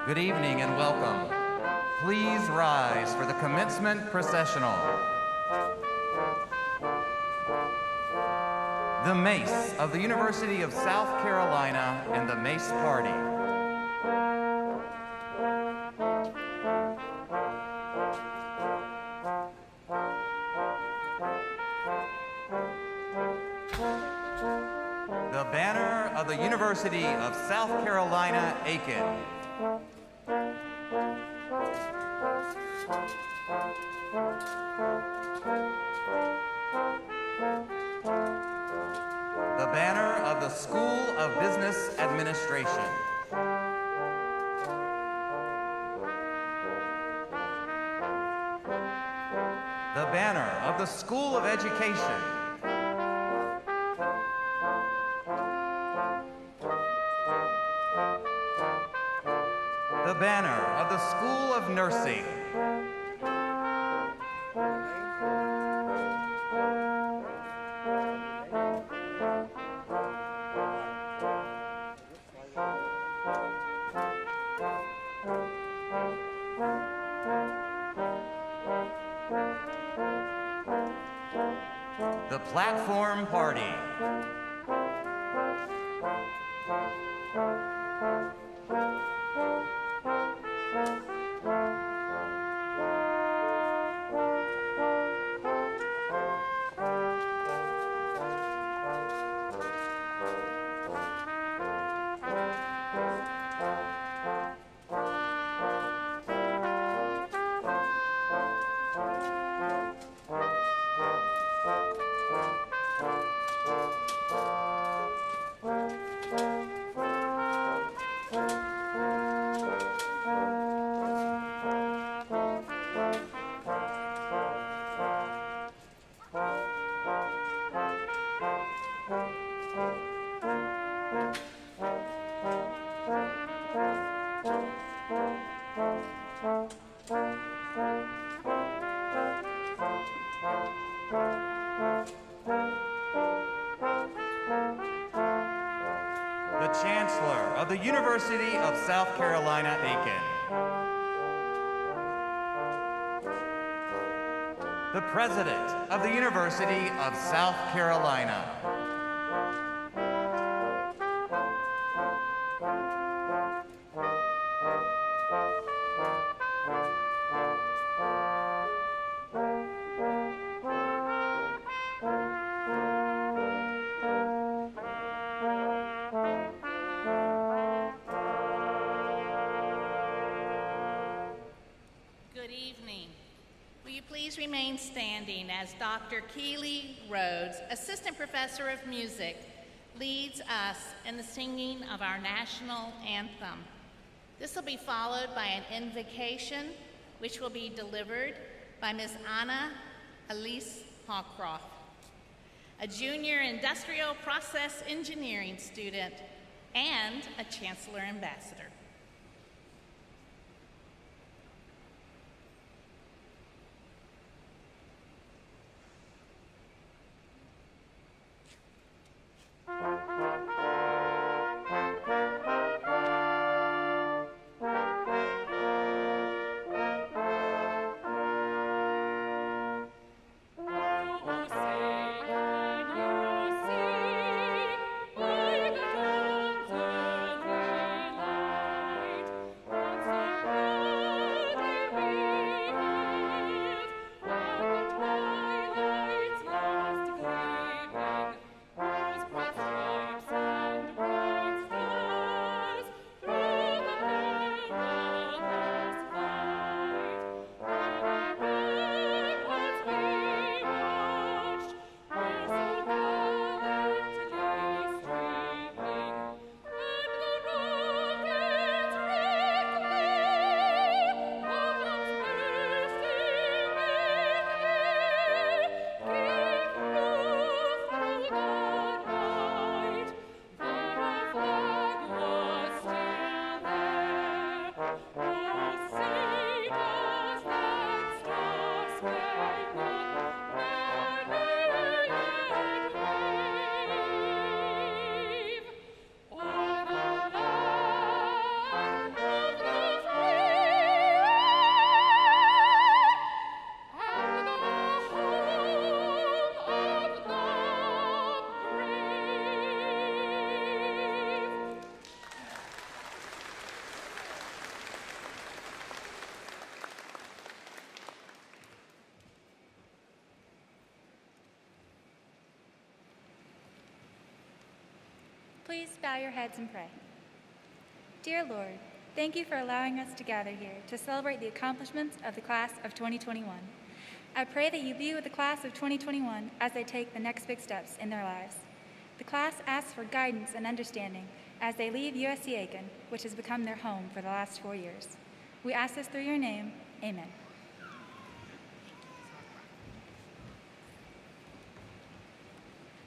Good evening and welcome. Please rise for the commencement processional. The Mace of the University of South Carolina and the Mace Party. The banner of the University of South Carolina, Aiken. The banner of the School of Business Administration. The banner of the School of Education. The banner of the School of Nursing. The Platform Party. The Chancellor of the University of South Carolina, Aiken. The President of the University of South Carolina. Good evening. Will you please remain standing as Dr. Keely Rhodes, Assistant Professor of Music, leads us in the singing of our national anthem. This will be followed by an invocation, which will be delivered by Ms. Anna Elise Hawcroft, a junior industrial process engineering student and a Chancellor Ambassador. Please bow your heads and pray. Dear Lord, thank you for allowing us to gather here to celebrate the accomplishments of the class of 2021. I pray that you be with the class of 2021 as they take the next big steps in their lives. The class asks for guidance and understanding as they leave UofSC Aiken, which has become their home for the last 4 years. We ask this through your name. Amen.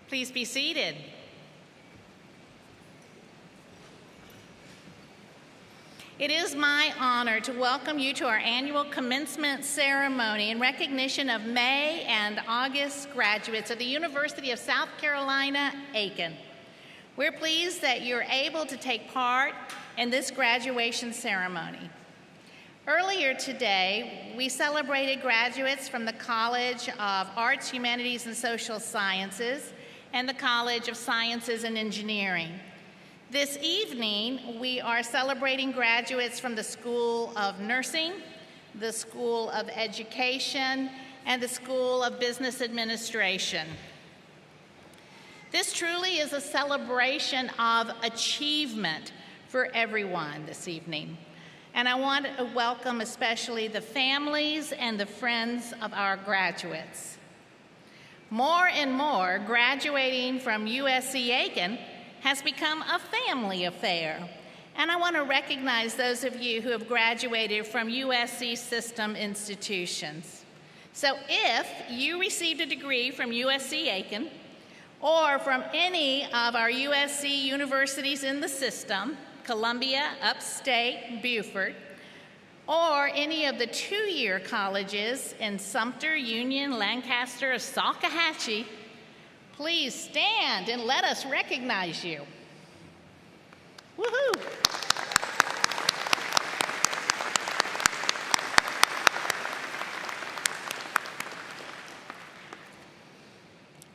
Please be seated. It is my honor to welcome you to our annual commencement ceremony in recognition of May and August graduates of the University of South Carolina, Aiken. We're pleased that you're able to take part in this graduation ceremony. Earlier today, we celebrated graduates from the College of Arts, Humanities, and Social Sciences and the College of Sciences and Engineering. This evening, we are celebrating graduates from the School of Nursing, the School of Education, and the School of Business Administration. This truly is a celebration of achievement for everyone this evening. And I want to welcome especially the families and the friends of our graduates. More and more, graduating from UofSC Aiken has become a family affair. And I want to recognize those of you who have graduated from UofSC system institutions. So if you received a degree from UofSC Aiken or from any of our UofSC universities in the system, Columbia, Upstate, Beaufort, or any of the two-year colleges in Sumter, Union, Lancaster, or Salkehatchie, please stand and let us recognize you. Woohoo!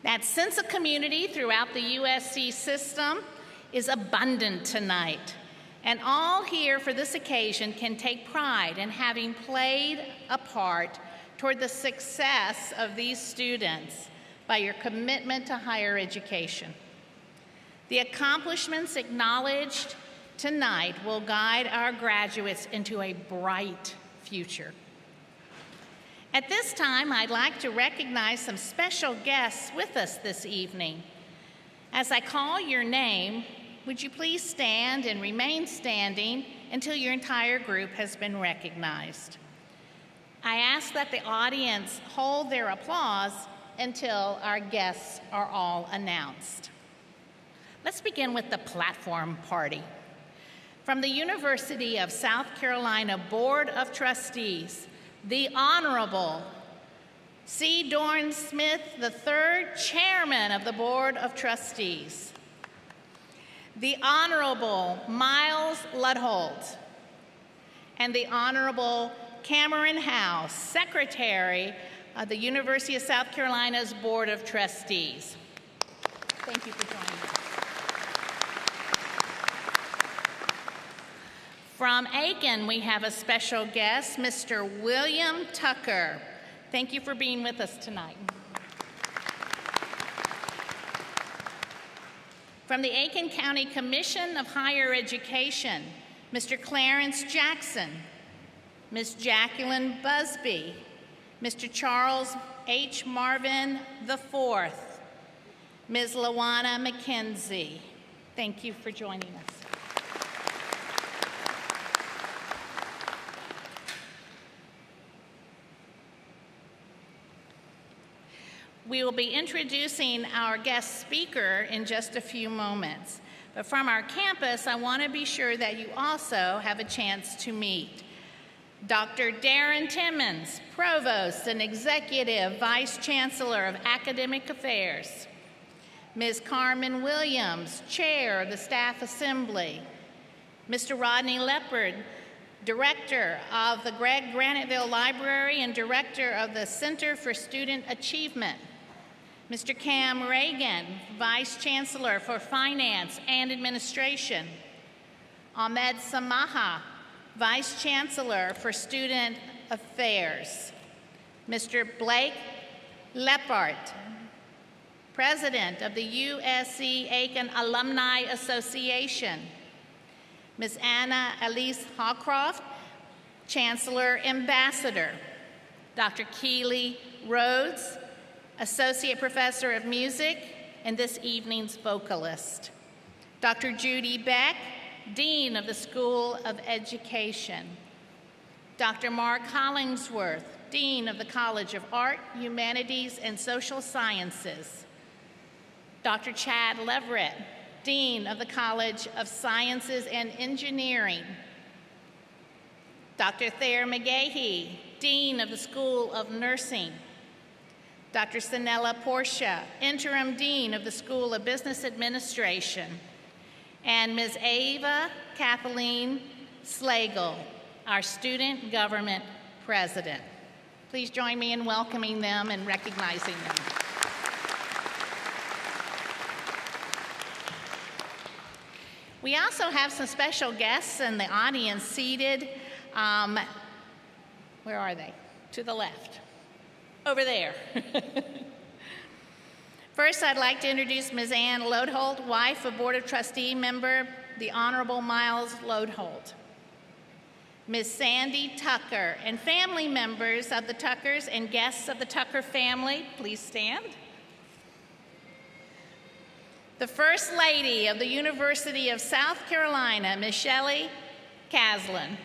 That sense of community throughout the UofSC system is abundant tonight. And all here for this occasion can take pride in having played a part toward the success of these students by your commitment to higher education. The accomplishments acknowledged tonight will guide our graduates into a bright future. At this time, I'd like to recognize some special guests with us this evening. As I call your name, would you please stand and remain standing until your entire group has been recognized? I ask that the audience hold their applause until our guests are all announced. Let's begin with the platform party. From the University of South Carolina Board of Trustees, the Honorable C. Dorn Smith III, Chairman of the Board of Trustees. The Honorable Miles Ludholt, and the Honorable Cameron Howe, Secretary of the University of South Carolina's Board of Trustees. Thank you for joining us. From Aiken, we have a special guest, Mr. William Tucker. Thank you for being with us tonight. From the Aiken County Commission of Higher Education, Mr. Clarence Jackson, Ms. Jacqueline Busby, Mr. Charles H. Marvin IV, Ms. Lawana McKenzie. Thank you for joining us. We will be introducing our guest speaker in just a few moments. But from our campus, I want to be sure that you also have a chance to meet Dr. Darren Timmons, Provost and Executive Vice Chancellor of Academic Affairs. Ms. Carmen Williams, Chair of the Staff Assembly. Mr. Rodney Leopard, Director of the Greg Graniteville Library and Director of the Center for Student Achievement. Mr. Cam Reagan, Vice Chancellor for Finance and Administration. Ahmed Samaha, Vice Chancellor for Student Affairs. Mr. Blake Leppart, President of the UofSC Aiken Alumni Association. Ms. Anna Elise Hawcroft, Chancellor Ambassador. Dr. Keely Rhodes, Associate Professor of Music and this evening's vocalist. Dr. Judy Beck, Dean of the School of Education. Dr. Mark Hollingsworth, Dean of the College of Art, Humanities, and Social Sciences. Dr. Chad Leverett, Dean of the College of Sciences and Engineering. Dr. Thayer McGahee, Dean of the School of Nursing. Dr. Sanella Portia, Interim Dean of the School of Business Administration. And Ms. Ava Kathleen Slagle, our Student Government President. Please join me in welcoming them and recognizing them. We also have some special guests in the audience seated. Where are they? To the left. Over there. First, I'd like to introduce Ms. Ann Lodeholt, wife of Board of Trustee member, the Honorable Miles Lodeholt. Ms. Sandy Tucker, and family members of the Tuckers and guests of the Tucker family, please stand. The First Lady of the University of South Carolina, Ms. Shelley Caslin.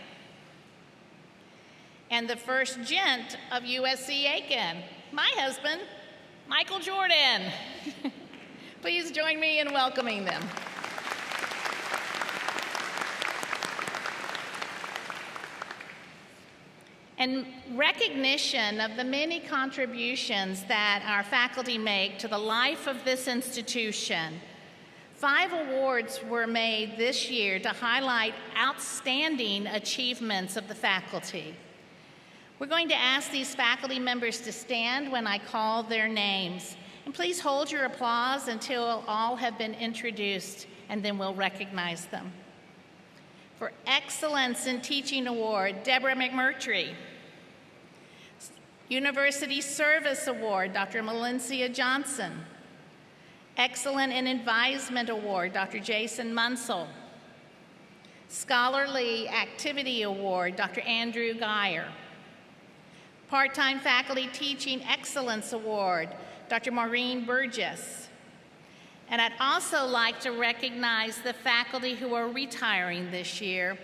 And the First Gent of UofSC Aiken, my husband, Michael Jordan. Please join me in welcoming them. In recognition of the many contributions that our faculty make to the life of this institution, 5 awards were made this year to highlight outstanding achievements of the faculty. We're going to ask these faculty members to stand when I call their names. And please hold your applause until all have been introduced, and then we'll recognize them. For Excellence in Teaching Award, Deborah McMurtry. University Service Award, Dr. Malencia Johnson. Excellent in Advisement Award, Dr. Jason Munsell. Scholarly Activity Award, Dr. Andrew Geyer. Part-Time Faculty Teaching Excellence Award, Dr. Maureen Burgess. And I'd also like to recognize the faculty who are retiring this year.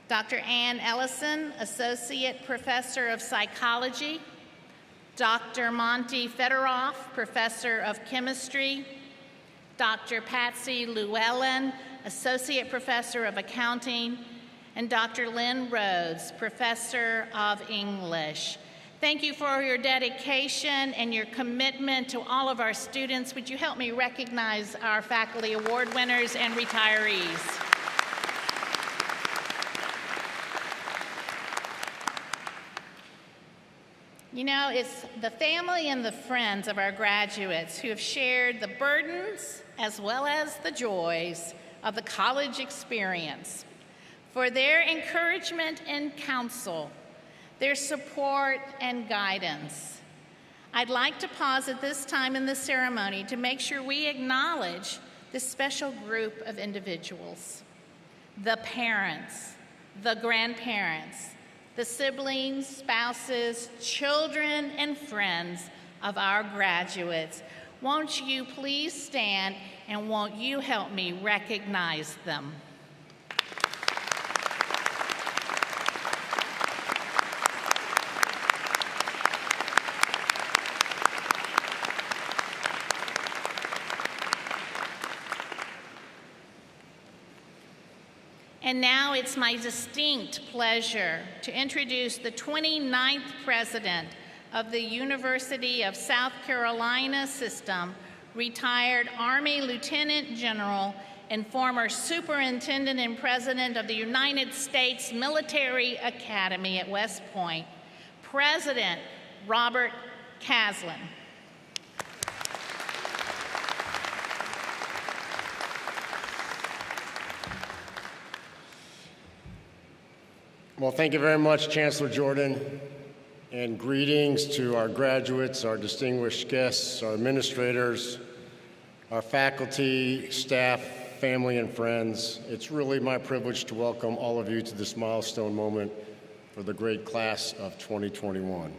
Dr. Ann Ellison, Associate Professor of Psychology. Dr. Monty Federoff, Professor of Chemistry. Dr. Patsy Llewellyn, Associate Professor of Accounting. And Dr. Lynn Rhodes, Professor of English. Thank you for your dedication and your commitment to all of our students. Would you help me recognize our faculty award winners and retirees? You know, it's the family and the friends of our graduates who have shared the burdens as well as the joys of the college experience. For their encouragement and counsel, their support and guidance. I'd like to pause at this time in the ceremony to make sure we acknowledge this special group of individuals. The parents, the grandparents, the siblings, spouses, children, and friends of our graduates. Won't you please stand, and won't you help me recognize them? And now it's my distinct pleasure to introduce the 29th president of the University of South Carolina System, retired Army Lieutenant General and former superintendent and president of the United States Military Academy at West Point, President Robert Caslin. Well, thank you very much, Chancellor Jordan, and greetings to our graduates, our distinguished guests, our administrators, our faculty, staff, family, and friends. It's really my privilege to welcome all of you to this milestone moment for the great class of 2021.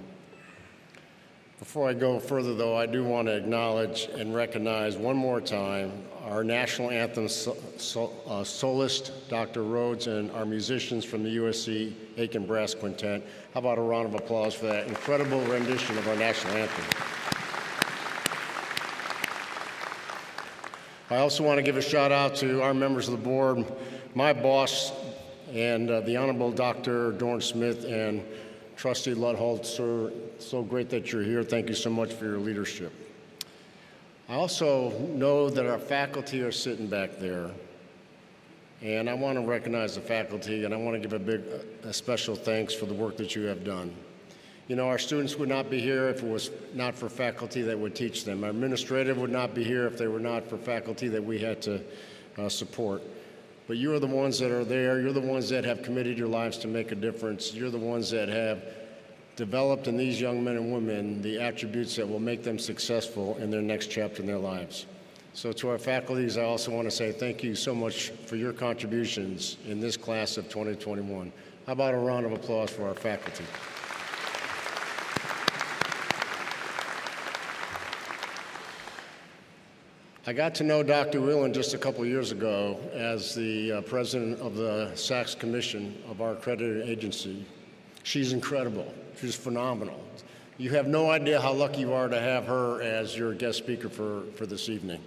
Before I go further, though, I do want to acknowledge and recognize one more time our national anthem soloist, Dr. Rhodes, and our musicians from the UofSC Aiken Brass Quintet. How about a round of applause for that incredible rendition of our national anthem? I also want to give a shout out to our members of the board, my boss, and the Honorable Dr. Dorn Smith and Trustee Ludholt. Sir, so great that you're here. Thank you so much for your leadership. I also know that our faculty are sitting back there, and I want to recognize the faculty, and I want to give a special thanks for the work that you have done. You know, our students would not be here if it was not for faculty that would teach them. Our administrative would not be here if they were not for faculty that we had to support. But you are the ones that are there. You're the ones that have committed your lives to make a difference. You're the ones that have developed in these young men and women the attributes that will make them successful in their next chapter in their lives. So to our faculties, I also want to say thank you so much for your contributions in this class of 2021. How about a round of applause for our faculty? I got to know Dr. Whelan just a couple years ago as the president of the SACS Commission of our accredited agency. She's incredible. She's phenomenal. You have no idea how lucky you are to have her as your guest speaker for this evening.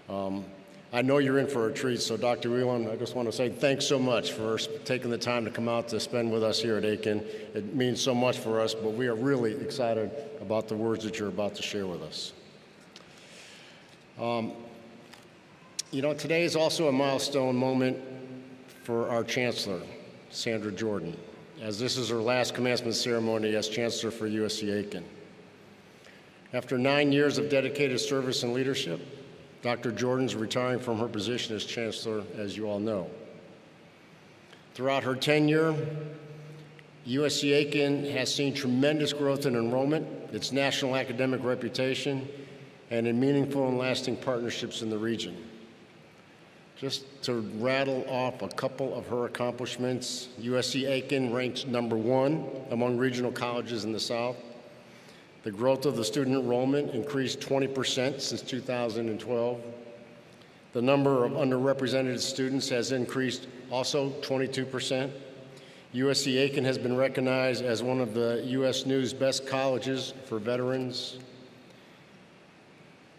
I know you're in for a treat, so Dr. Whelan, I just want to say thanks so much for taking the time to come out to spend with us here at Aiken. It means so much for us, but we are really excited about the words that you're about to share with us. You know, today is also a milestone moment for our Chancellor, Sandra Jordan, as this is her last commencement ceremony as Chancellor for UofSC Aiken. After 9 years of dedicated service and leadership, Dr. Jordan's retiring from her position as Chancellor, as you all know. Throughout her tenure, UofSC Aiken has seen tremendous growth in enrollment, its national academic reputation, and in meaningful and lasting partnerships in the region. Just to rattle off a couple of her accomplishments, UofSC Aiken ranks #1 among regional colleges in the South. The growth of the student enrollment increased 20% since 2012. The number of underrepresented students has increased also 22%. UofSC Aiken has been recognized as one of the U.S. News Best Colleges for Veterans.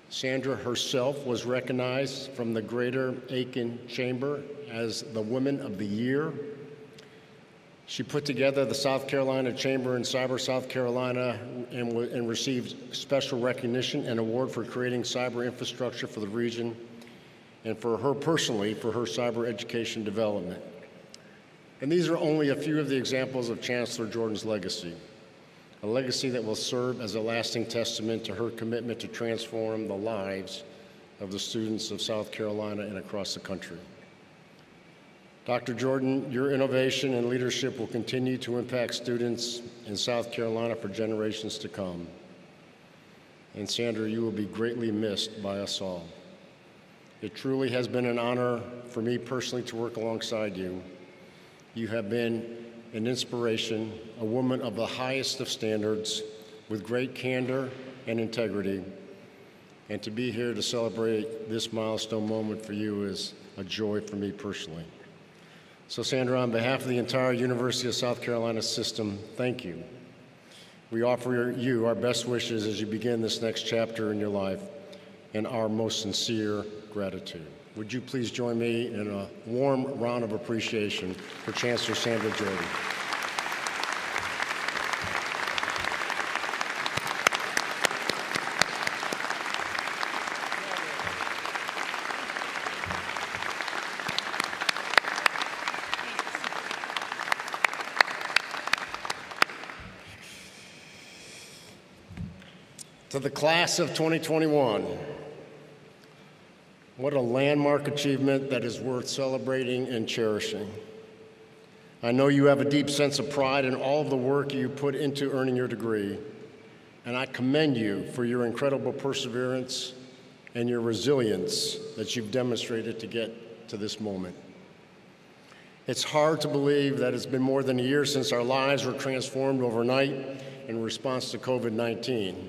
Sandra herself was recognized from the Greater Aiken Chamber as the Woman of the Year. She put together the South Carolina Chamber in Cyber, South Carolina, and received special recognition and award for creating cyber infrastructure for the region, and for her personally, for her cyber education development. And these are only a few of the examples of Chancellor Jordan's legacy. A legacy that will serve as a lasting testament to her commitment to transform the lives of the students of South Carolina and across the country. Dr. Jordan, your innovation and leadership will continue to impact students in South Carolina for generations to come. And Sandra, you will be greatly missed by us all. It truly has been an honor for me personally to work alongside you. You have been an inspiration, a woman of the highest of standards, with great candor and integrity. And to be here to celebrate this milestone moment for you is a joy for me personally. So Sandra, on behalf of the entire University of South Carolina system, thank you. We offer you our best wishes as you begin this next chapter in your life, and our most sincere gratitude. Would you please join me in a warm round of appreciation for Chancellor Sandra Jordan. To the class of 2021, what a landmark achievement that is worth celebrating and cherishing. I know you have a deep sense of pride in all of the work you put into earning your degree, and I commend you for your incredible perseverance and your resilience that you've demonstrated to get to this moment. It's hard to believe that it's been more than a year since our lives were transformed overnight in response to COVID-19.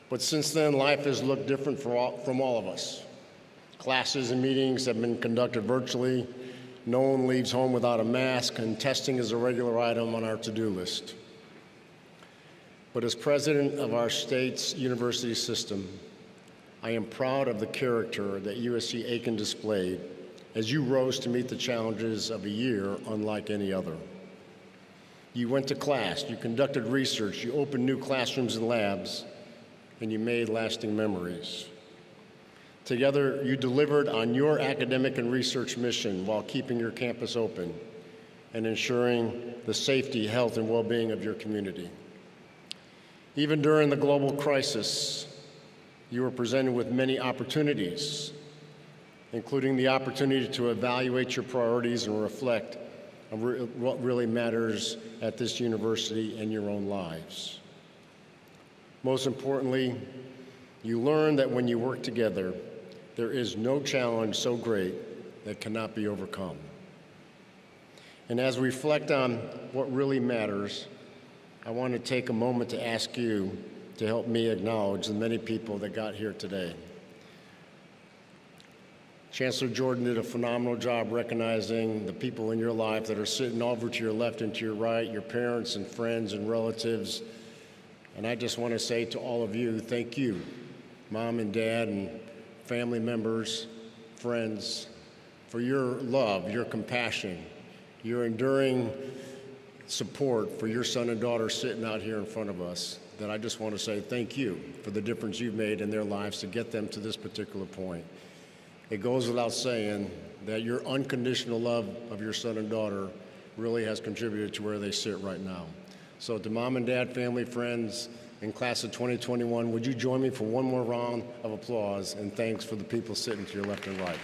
But since then, life has looked different from all of us. Classes and meetings have been conducted virtually. No one leaves home without a mask, and testing is a regular item on our to-do list. But as president of our state's university system, I am proud of the character that USC Aiken displayed as you rose to meet the challenges of a year unlike any other. You went to class, you conducted research, you opened new classrooms and labs, and you made lasting memories. Together, you delivered on your academic and research mission while keeping your campus open and ensuring the safety, health, and well-being of your community. Even during the global crisis, you were presented with many opportunities, including the opportunity to evaluate your priorities and reflect on what really matters at this university and your own lives. Most importantly, you learned that when you work together, there is no challenge so great that cannot be overcome. And as we reflect on what really matters, I want to take a moment to ask you to help me acknowledge the many people that got here today. Chancellor Jordan did a phenomenal job recognizing the people in your life that are sitting over to your left and to your right, your parents and friends and relatives. And I just want to say to all of you, thank you, Mom and Dad and family members, friends, for your love, your compassion, your enduring support for your son and daughter sitting out here in front of us, that I just want to say thank you for the difference you've made in their lives to get them to this particular point. It goes without saying that your unconditional love of your son and daughter really has contributed to where they sit right now. So to Mom and Dad, family, friends, in class of 2021, would you join me for one more round of applause and thanks for the people sitting to your left and right.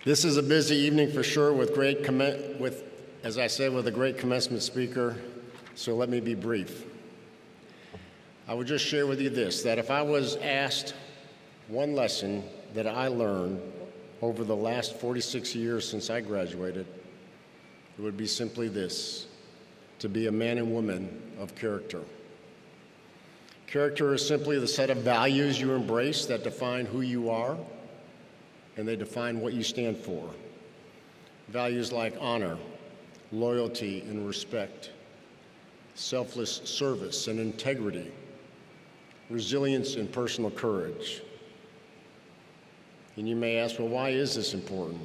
This is a busy evening for sure with as I said, with a great commencement speaker, so let me be brief. I would just share with you this, that if I was asked one lesson that I learned over the last 46 years since I graduated, it would be simply this: to be a man and woman of character. Character is simply the set of values you embrace that define who you are, and they define what you stand for. Values like honor, loyalty and respect, selfless service and integrity, resilience and personal courage. And you may ask, well, why is this important?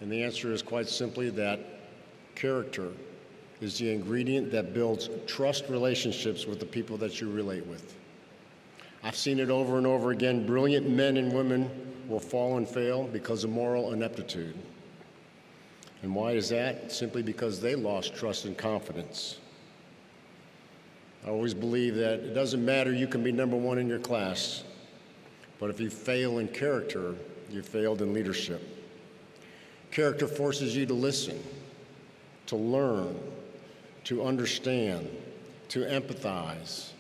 And the answer is quite simply that character is the ingredient that builds trust relationships with the people that you relate with. I've seen it over and over again. Brilliant men and women will fall and fail because of moral ineptitude. And why is that? Simply because they lost trust and confidence. I always believe that it doesn't matter, you can be number one in your class, but if you fail in character, you failed in leadership. Character forces you to listen, to learn, to understand, to empathize,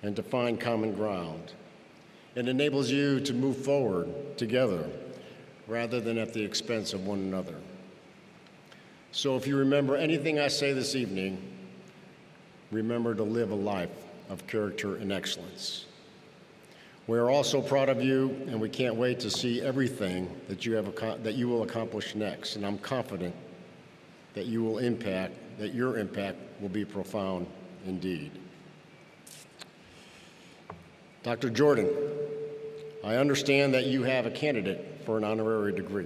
and to find common ground. It enables you to move forward together rather than at the expense of one another. So if you remember anything I say this evening, remember to live a life of character and excellence. We are also proud of you, and we can't wait to see everything that you will accomplish next. And I'm confident that your impact will be profound indeed. Dr. Jordan, I understand that you have a candidate for an honorary degree.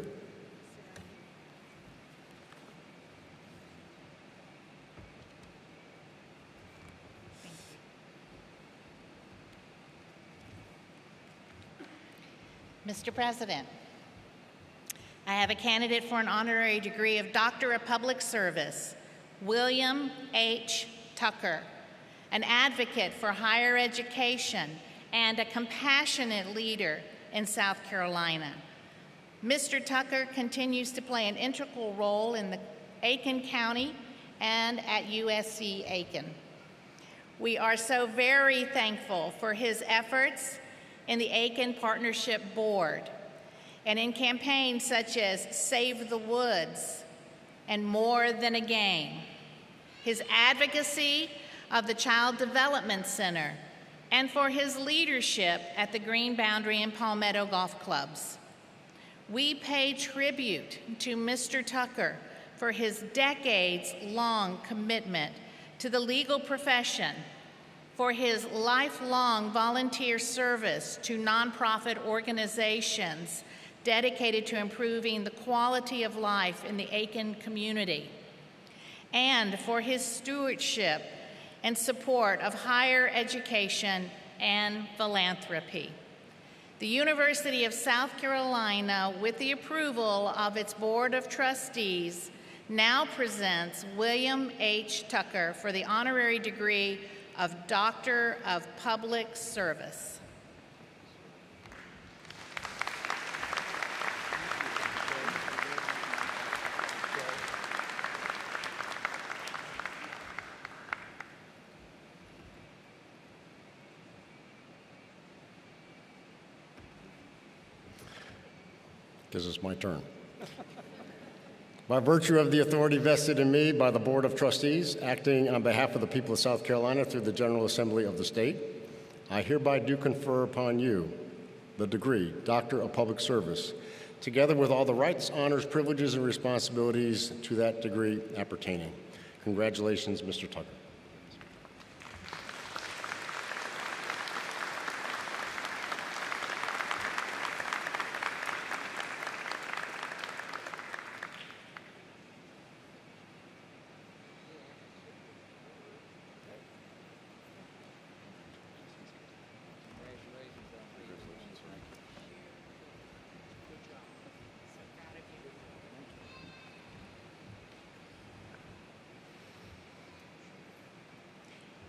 Mr. President, I have a candidate for an honorary degree of Doctor of Public Service, William H. Tucker, an advocate for higher education and a compassionate leader in South Carolina. Mr. Tucker continues to play an integral role in the Aiken County and at UofSC Aiken. We are so very thankful for his efforts in the Aiken Partnership Board and in campaigns such as Save the Woods and More Than a Game, his advocacy of the Child Development Center, and for his leadership at the Green Boundary and Palmetto Golf Clubs. We pay tribute to Mr. Tucker for his decades-long commitment to the legal profession, for his lifelong volunteer service to nonprofit organizations dedicated to improving the quality of life in the Aiken community, and for his stewardship and support of higher education and philanthropy. The University of South Carolina, with the approval of its Board of Trustees, now presents William H. Tucker for the honorary degree of Doctor of Public Service. Because it's my turn. By virtue of the authority vested in me by the Board of Trustees, acting on behalf of the people of South Carolina through the General Assembly of the state, I hereby do confer upon you the degree, Doctor of Public Service, together with all the rights, honors, privileges, and responsibilities to that degree appertaining. Congratulations, Mr. Tucker.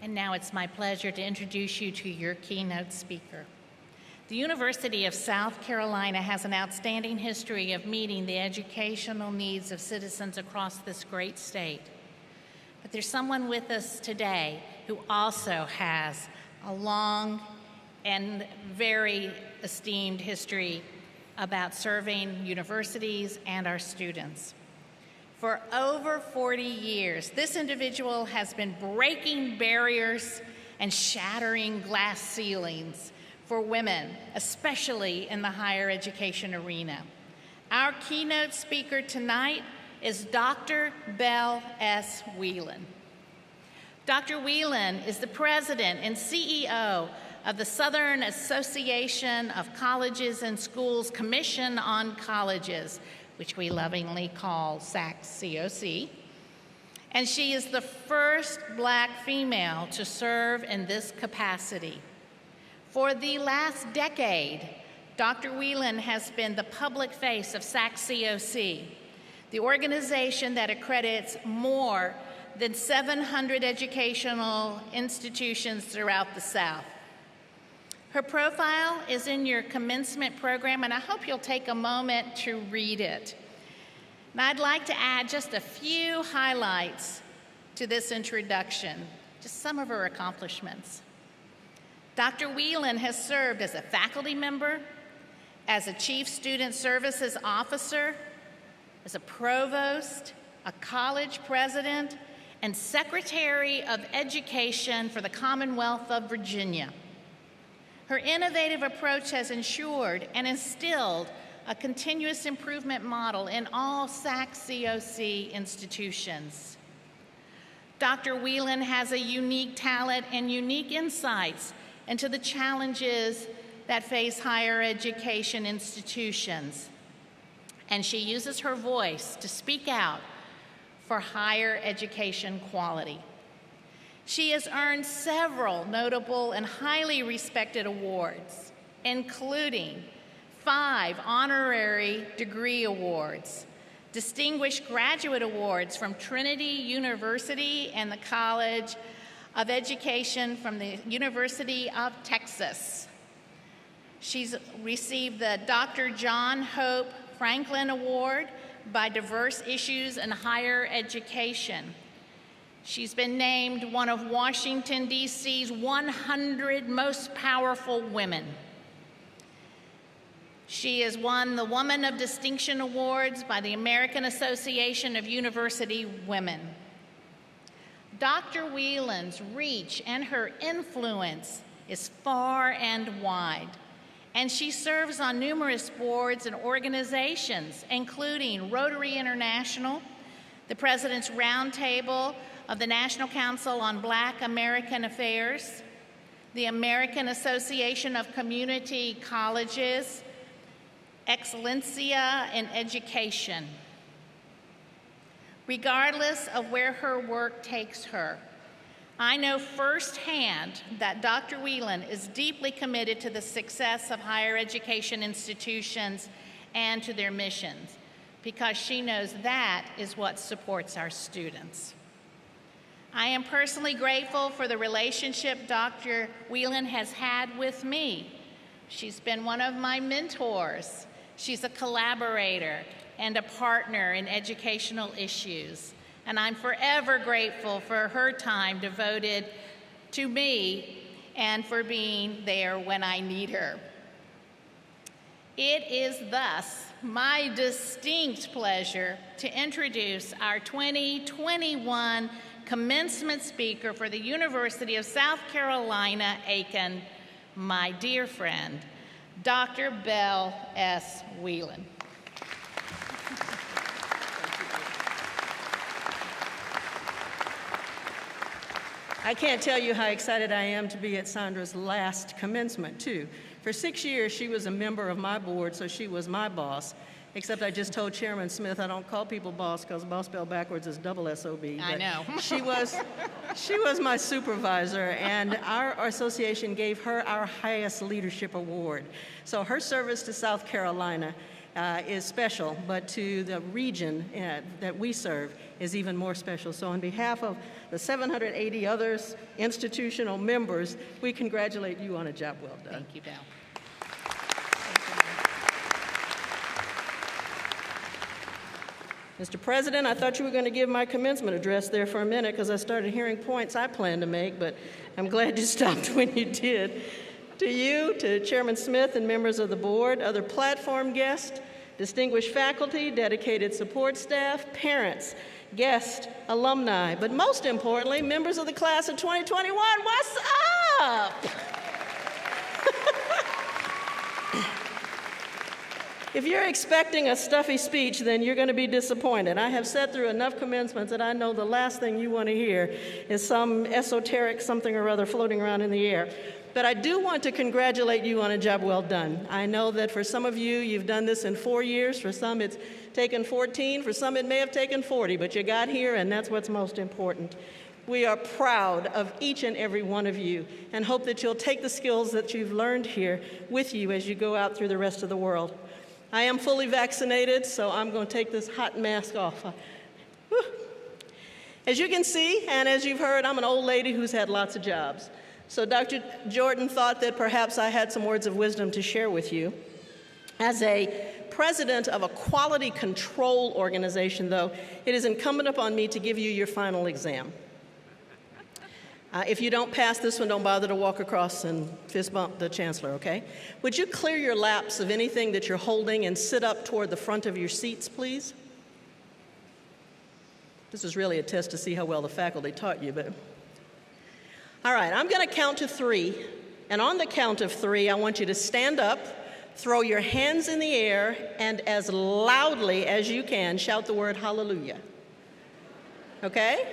And now it's my pleasure to introduce you to your keynote speaker. The University of South Carolina has an outstanding history of meeting the educational needs of citizens across this great state. But there's someone with us today who also has a long and very esteemed history about serving universities and our students. For over 40 years, this individual has been breaking barriers and shattering glass ceilings for women, especially in the higher education arena. Our keynote speaker tonight is Dr. Belle S. Whelan. Dr. Whelan is the president and CEO of the Southern Association of Colleges and Schools Commission on Colleges, which we lovingly call SAC-COC. And she is the first Black female to serve in this capacity. For the last decade, Dr. Whelan has been the public face of SAC-COC, the organization that accredits more than 700 educational institutions throughout the South. Her profile is in your commencement program, and I hope you'll take a moment to read it. And I'd like to add just a few highlights to this introduction, just some of her accomplishments. Dr. Whelan has served as a faculty member, as a Chief Student Services Officer, as a provost, a college president, and Secretary of Education for the Commonwealth of Virginia. Her innovative approach has ensured and instilled a continuous improvement model in all SAC-COC institutions. Dr. Whelan has a unique talent and unique insights into the challenges that face higher education institutions. And she uses her voice to speak out for higher education quality. She has earned several notable and highly respected awards, including 5 honorary degree awards, distinguished graduate awards from Trinity University and the College of Education from the University of Texas. She's received the Dr. John Hope Franklin Award by Diverse Issues in Higher Education. She's been named one of Washington, D.C.'s 100 most powerful women. She has won the Woman of Distinction Awards by the American Association of University Women. Dr. Whelan's reach and her influence is far and wide, and she serves on numerous boards and organizations, including Rotary International, the President's Roundtable of the National Council on Black American Affairs, the American Association of Community Colleges, Excellencia in Education. Regardless of where her work takes her, I know firsthand that Dr. Whelan is deeply committed to the success of higher education institutions and to their missions, because she knows that is what supports our students. I am personally grateful for the relationship Dr. Whelan has had with me. She's been one of my mentors. She's a collaborator and a partner in educational issues. And I'm forever grateful for her time devoted to me and for being there when I need her. It is thus my distinct pleasure to introduce our 2021 commencement speaker for the University of South Carolina, Aiken, my dear friend, Dr. Belle S. Whelan. I can't tell you how excited I am to be at Sandra's last commencement, too. For 6 years, she was a member of my board, so she was my boss, except I just told Chairman Smith I don't call people boss because boss spelled backwards is double S-O-B. I know. she was my supervisor, and our association gave her our highest leadership award. So her service to South Carolina is special, but to the region that we serve is even more special. So on behalf of the 780 others institutional members, we congratulate you on a job well done. Thank you, Belle. Mr. President, I thought you were going to give my commencement address there for a minute because I started hearing points I planned to make, but I'm glad you stopped when you did. To you, to Chairman Smith and members of the board, other platform guests, distinguished faculty, dedicated support staff, parents, guests, alumni, but most importantly, members of the class of 2021, what's up? If you're expecting a stuffy speech, then you're going to be disappointed. I have sat through enough commencements that I know the last thing you want to hear is some esoteric something or other floating around in the air. But I do want to congratulate you on a job well done. I know that for some of you, you've done this in 4 years. For some, it's taken 14. For some, it may have taken 40. But you got here, and that's what's most important. We are proud of each and every one of you and hope that you'll take the skills that you've learned here with you as you go out through the rest of the world. I am fully vaccinated, so I'm going to take this hot mask off. As you can see, and as you've heard, I'm an old lady who's had lots of jobs. So Dr. Jordan thought that perhaps I had some words of wisdom to share with you. As a president of a quality control organization, though, it is incumbent upon me to give you your final exam. If you don't pass this one, don't bother to walk across and fist bump the chancellor, okay? Would you clear your laps of anything that you're holding and sit up toward the front of your seats, please? This is really a test to see how well the faculty taught you, but... All right, I'm going to count to 3, and on the count of 3, I want you to stand up, throw your hands in the air, and as loudly as you can, shout the word hallelujah. Okay?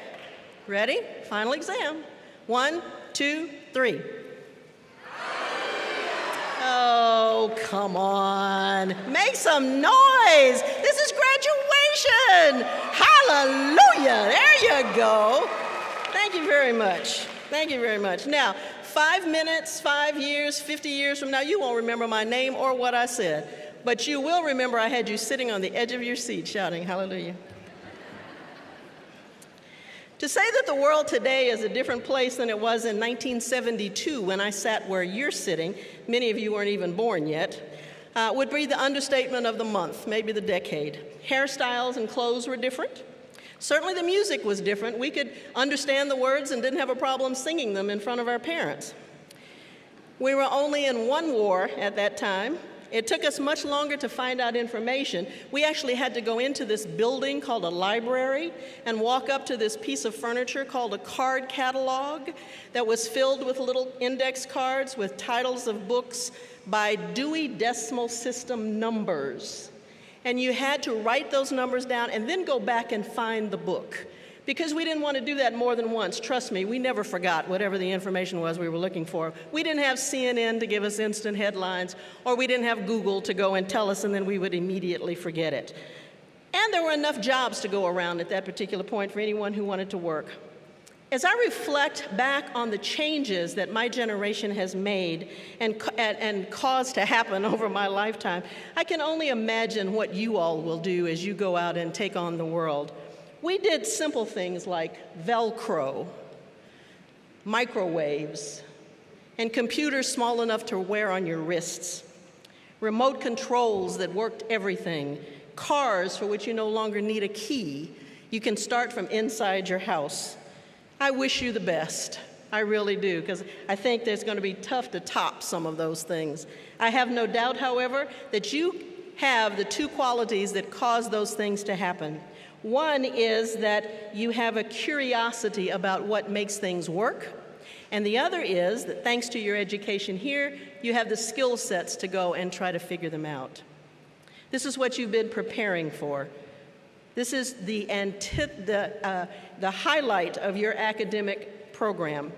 Ready? Final exam. 1, 2, 3. Oh, come on. Make some noise. This is graduation. Hallelujah. There you go. Thank you very much. Thank you very much. Now, 5 minutes, 5 years, 50 years from now, you won't remember my name or what I said. But you will remember I had you sitting on the edge of your seat shouting hallelujah. To say that the world today is a different place than it was in 1972 when I sat where you're sitting, many of you weren't even born yet, would be the understatement of the month, maybe the decade. Hairstyles and clothes were different. Certainly the music was different. We could understand the words and didn't have a problem singing them in front of our parents. We were only in one war at that time. It took us much longer to find out information. We actually had to go into this building called a library and walk up to this piece of furniture called a card catalog that was filled with little index cards with titles of books by Dewey Decimal System numbers. And you had to write those numbers down and then go back and find the book. Because we didn't want to do that more than once. Trust me, we never forgot whatever the information was we were looking for. We didn't have CNN to give us instant headlines, or we didn't have Google to go and tell us, and then we would immediately forget it. And there were enough jobs to go around at that particular point for anyone who wanted to work. As I reflect back on the changes that my generation has made and caused to happen over my lifetime, I can only imagine what you all will do as you go out and take on the world. We did simple things like Velcro, microwaves, and computers small enough to wear on your wrists, remote controls that worked everything, cars for which you no longer need a key. You can start from inside your house. I wish you the best. I really do, because I think it's going to be tough to top some of those things. I have no doubt, however, that you have the two qualities that cause those things to happen. One is that you have a curiosity about what makes things work, and the other is that thanks to your education here, you have the skill sets to go and try to figure them out. This is what you've been preparing for. This is the highlight of your academic program.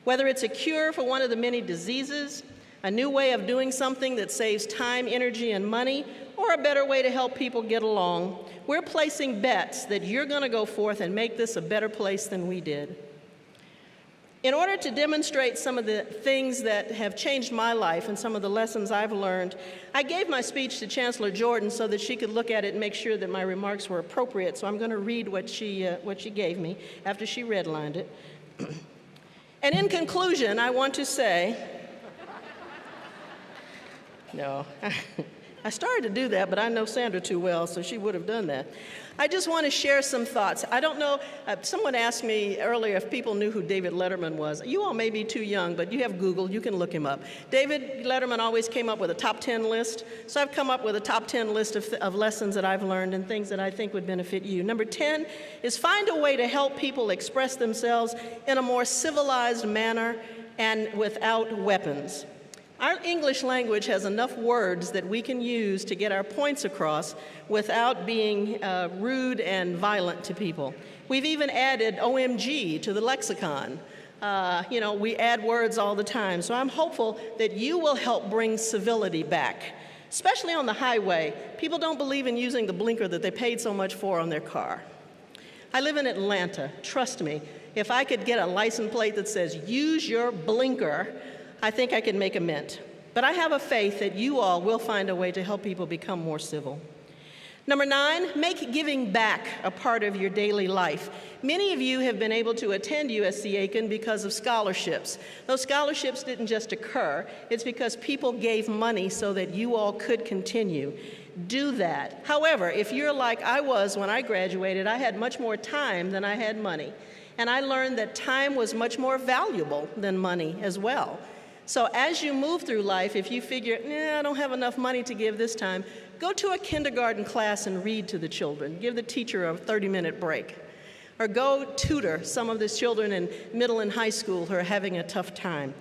Whether it's a cure for one of the many diseases, a new way of doing something that saves time, energy, and money, or a better way to help people get along, we're placing bets that you're going to go forth and make this a better place than we did. In order to demonstrate some of the things that have changed my life and some of the lessons I've learned, I gave my speech to Chancellor Jordan so that she could look at it and make sure that my remarks were appropriate. So I'm going to read what she gave me after she redlined it. And in conclusion, I want to say, no, I started to do that, but I know Sandra too well, so she would have done that. I just want to share some thoughts. I don't know, someone asked me earlier if people knew who David Letterman was. You all may be too young, but you have Google, you can look him up. David Letterman always came up with a top 10 list, so I've come up with a top 10 list of lessons that I've learned and things that I think would benefit you. Number 10 is find a way to help people express themselves in a more civilized manner and without weapons. Our English language has enough words that we can use to get our points across without being rude and violent to people. We've even added OMG to the lexicon. We add words all the time. So I'm hopeful that you will help bring civility back, especially on the highway. People don't believe in using the blinker that they paid so much for on their car. I live in Atlanta. Trust me, if I could get a license plate that says, use your blinker, I think I can make a mint. But I have a faith that you all will find a way to help people become more civil. Number 9, make giving back a part of your daily life. Many of you have been able to attend UofSC Aiken because of scholarships. Those scholarships didn't just occur. It's because people gave money so that you all could continue. Do that. However, if you're like I was when I graduated, I had much more time than I had money. And I learned that time was much more valuable than money as well. So as you move through life, if you figure, I don't have enough money to give this time, go to a kindergarten class and read to the children. Give the teacher a 30-minute break. Or go tutor some of the children in middle and high school who are having a tough time.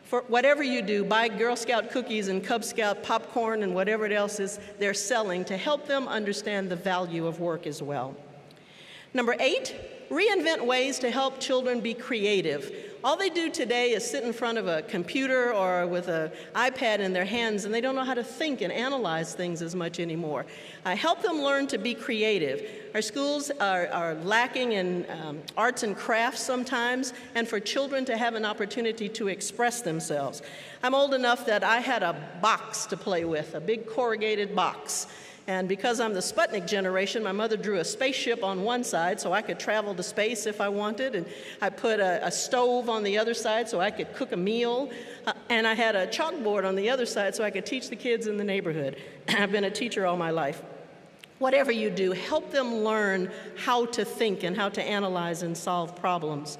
For whatever you do, buy Girl Scout cookies and Cub Scout popcorn and whatever else is they're selling to help them understand the value of work as well. Number 8, reinvent ways to help children be creative. All they do today is sit in front of a computer or with an iPad in their hands, and they don't know how to think and analyze things as much anymore. Help them learn to be creative. Our schools are lacking in arts and crafts sometimes, and for children to have an opportunity to express themselves. I'm old enough that I had a box to play with, a big corrugated box. And because I'm the Sputnik generation, my mother drew a spaceship on one side so I could travel to space if I wanted, and I put a stove on the other side so I could cook a meal, and I had a chalkboard on the other side so I could teach the kids in the neighborhood. I've been a teacher all my life. Whatever you do, help them learn how to think and how to analyze and solve problems.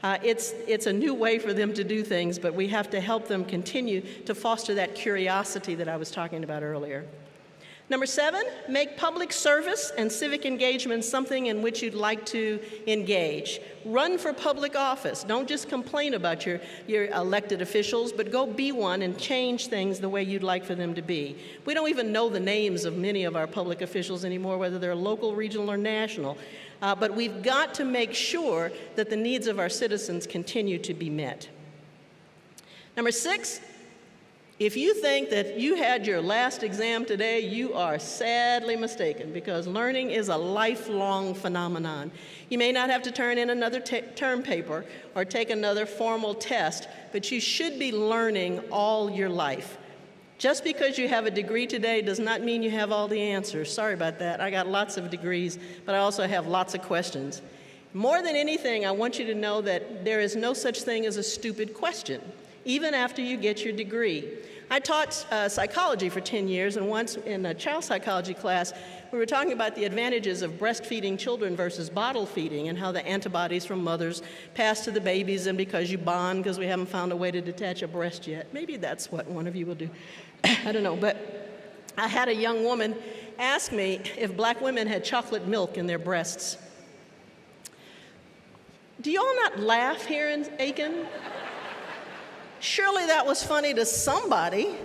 It's a new way for them to do things, but we have to help them continue to foster that curiosity that I was talking about earlier. Number 7, make public service and civic engagement something in which you'd like to engage. Run for public office. Don't just complain about your elected officials, but go be one and change things the way you'd like for them to be. We don't even know the names of many of our public officials anymore, whether they're local, regional, or national. But we've got to make sure that the needs of our citizens continue to be met. Number 6, if you think that you had your last exam today, you are sadly mistaken, because learning is a lifelong phenomenon. You may not have to turn in another term paper or take another formal test, but you should be learning all your life. Just because you have a degree today does not mean you have all the answers. Sorry about that. I got lots of degrees, but I also have lots of questions. More than anything, I want you to know that there is no such thing as a stupid question, even after you get your degree. I taught psychology for 10 years, and once in a child psychology class, we were talking about the advantages of breastfeeding children versus bottle feeding, and how the antibodies from mothers pass to the babies, and because you bond because we haven't found a way to detach a breast yet. Maybe that's what one of you will do. I don't know, but I had a young woman ask me if black women had chocolate milk in their breasts. Do you all not laugh here in Aiken? Surely that was funny to somebody.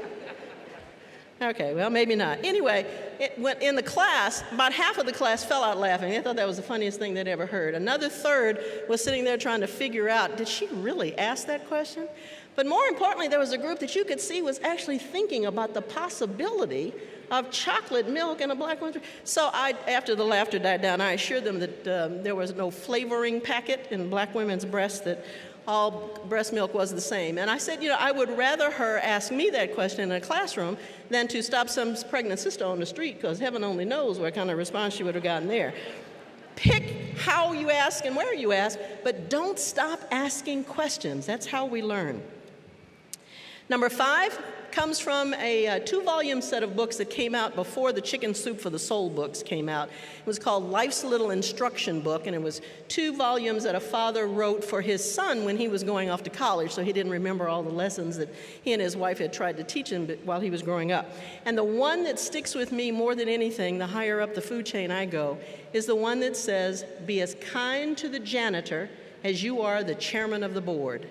Okay, well, maybe not. Anyway, in the class, about half of the class fell out laughing. They thought that was the funniest thing they'd ever heard. Another third was sitting there trying to figure out, did she really ask that question? But more importantly, there was a group that you could see was actually thinking about the possibility of chocolate milk in a black woman's. So after the laughter died down, I assured them that there was no flavoring packet in black women's breasts, that all breast milk was the same. And I said, I would rather her ask me that question in a classroom than to stop some pregnant sister on the street, because heaven only knows what kind of response she would have gotten there. Pick how you ask and where you ask, but don't stop asking questions. That's how we learn. Number 5 comes from a 2-volume set of books that came out before the Chicken Soup for the Soul books came out. It was called Life's Little Instruction Book, and it was 2 volumes that a father wrote for his son when he was going off to college, so he didn't remember all the lessons that he and his wife had tried to teach him while he was growing up. And the one that sticks with me more than anything, the higher up the food chain I go, is the one that says, be as kind to the janitor as you are the chairman of the board.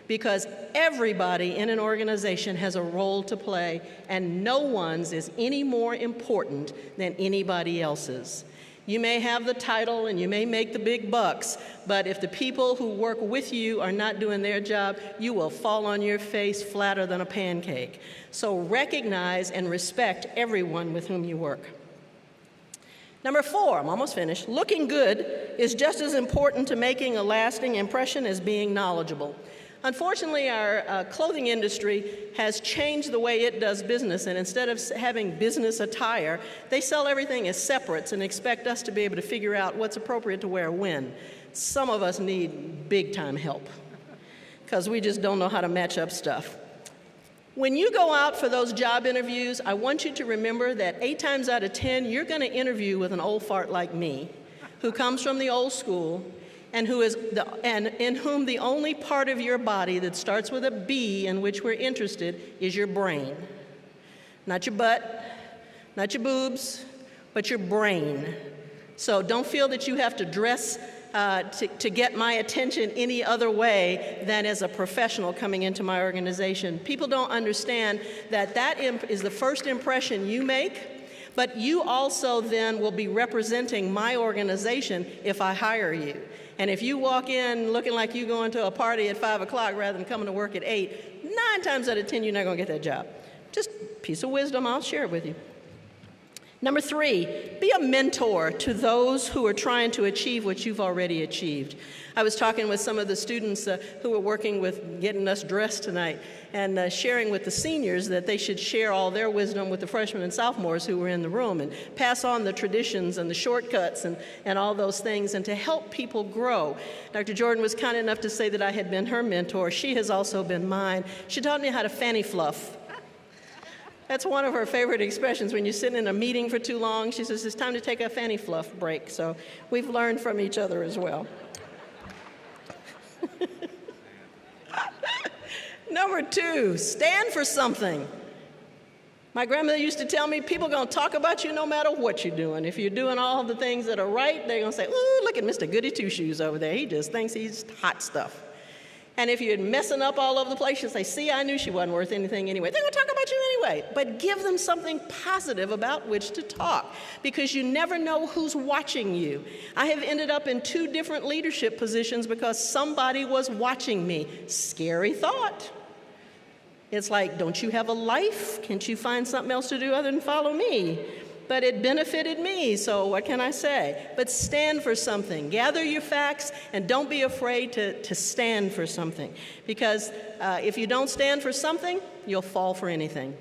Because everybody in an organization has a role to play, and no one's is any more important than anybody else's. You may have the title and you may make the big bucks, but if the people who work with you are not doing their job, you will fall on your face flatter than a pancake. So recognize and respect everyone with whom you work. Number 4, I'm almost finished. Looking good is just as important to making a lasting impression as being knowledgeable. Unfortunately, our clothing industry has changed the way it does business, and instead of having business attire, they sell everything as separates and expect us to be able to figure out what's appropriate to wear when. Some of us need big-time help, because we just don't know how to match up stuff. When you go out for those job interviews, I want you to remember that 8 times out of 10, you're going to interview with an old fart like me, who comes from the old school, and in whom the only part of your body that starts with a B in which we're interested is your brain. Not your butt, not your boobs, but your brain. So don't feel that you have to dress to get my attention any other way than as a professional coming into my organization. People don't understand that is the first impression you make, But you also then will be representing my organization if I hire you. And if you walk in looking like you're going to a party at 5 o'clock rather than coming to work at 8, 9 times out of 10, you're not going to get that job. Just a piece of wisdom, I'll share it with you. Number 3, be a mentor to those who are trying to achieve what you've already achieved. I was talking with some of the students who were working with getting us dressed tonight and sharing with the seniors that they should share all their wisdom with the freshmen and sophomores who were in the room and pass on the traditions and the shortcuts and all those things and to help people grow. Dr. Jordan was kind enough to say that I had been her mentor. She has also been mine. She taught me how to fanny fluff. That's one of her favorite expressions. When you're sitting in a meeting for too long, she says, it's time to take a fanny fluff break. So we've learned from each other as well. Number 2, stand for something. My grandmother used to tell me, people are going to talk about you no matter what you're doing. If you're doing all the things that are right, they're going to say, ooh, look at Mr. Goody Two-Shoes over there. He just thinks he's hot stuff. And if you're messing up all over the place, you'll say, see, I knew she wasn't worth anything anyway. They're going to talk about you anyway. But give them something positive about which to talk, because you never know who's watching you. I have ended up in 2 different leadership positions because somebody was watching me. Scary thought. It's like, don't you have a life? Can't you find something else to do other than follow me? But it benefited me, so what can I say? But stand for something. Gather your facts, and don't be afraid to stand for something. Because if you don't stand for something, you'll fall for anything.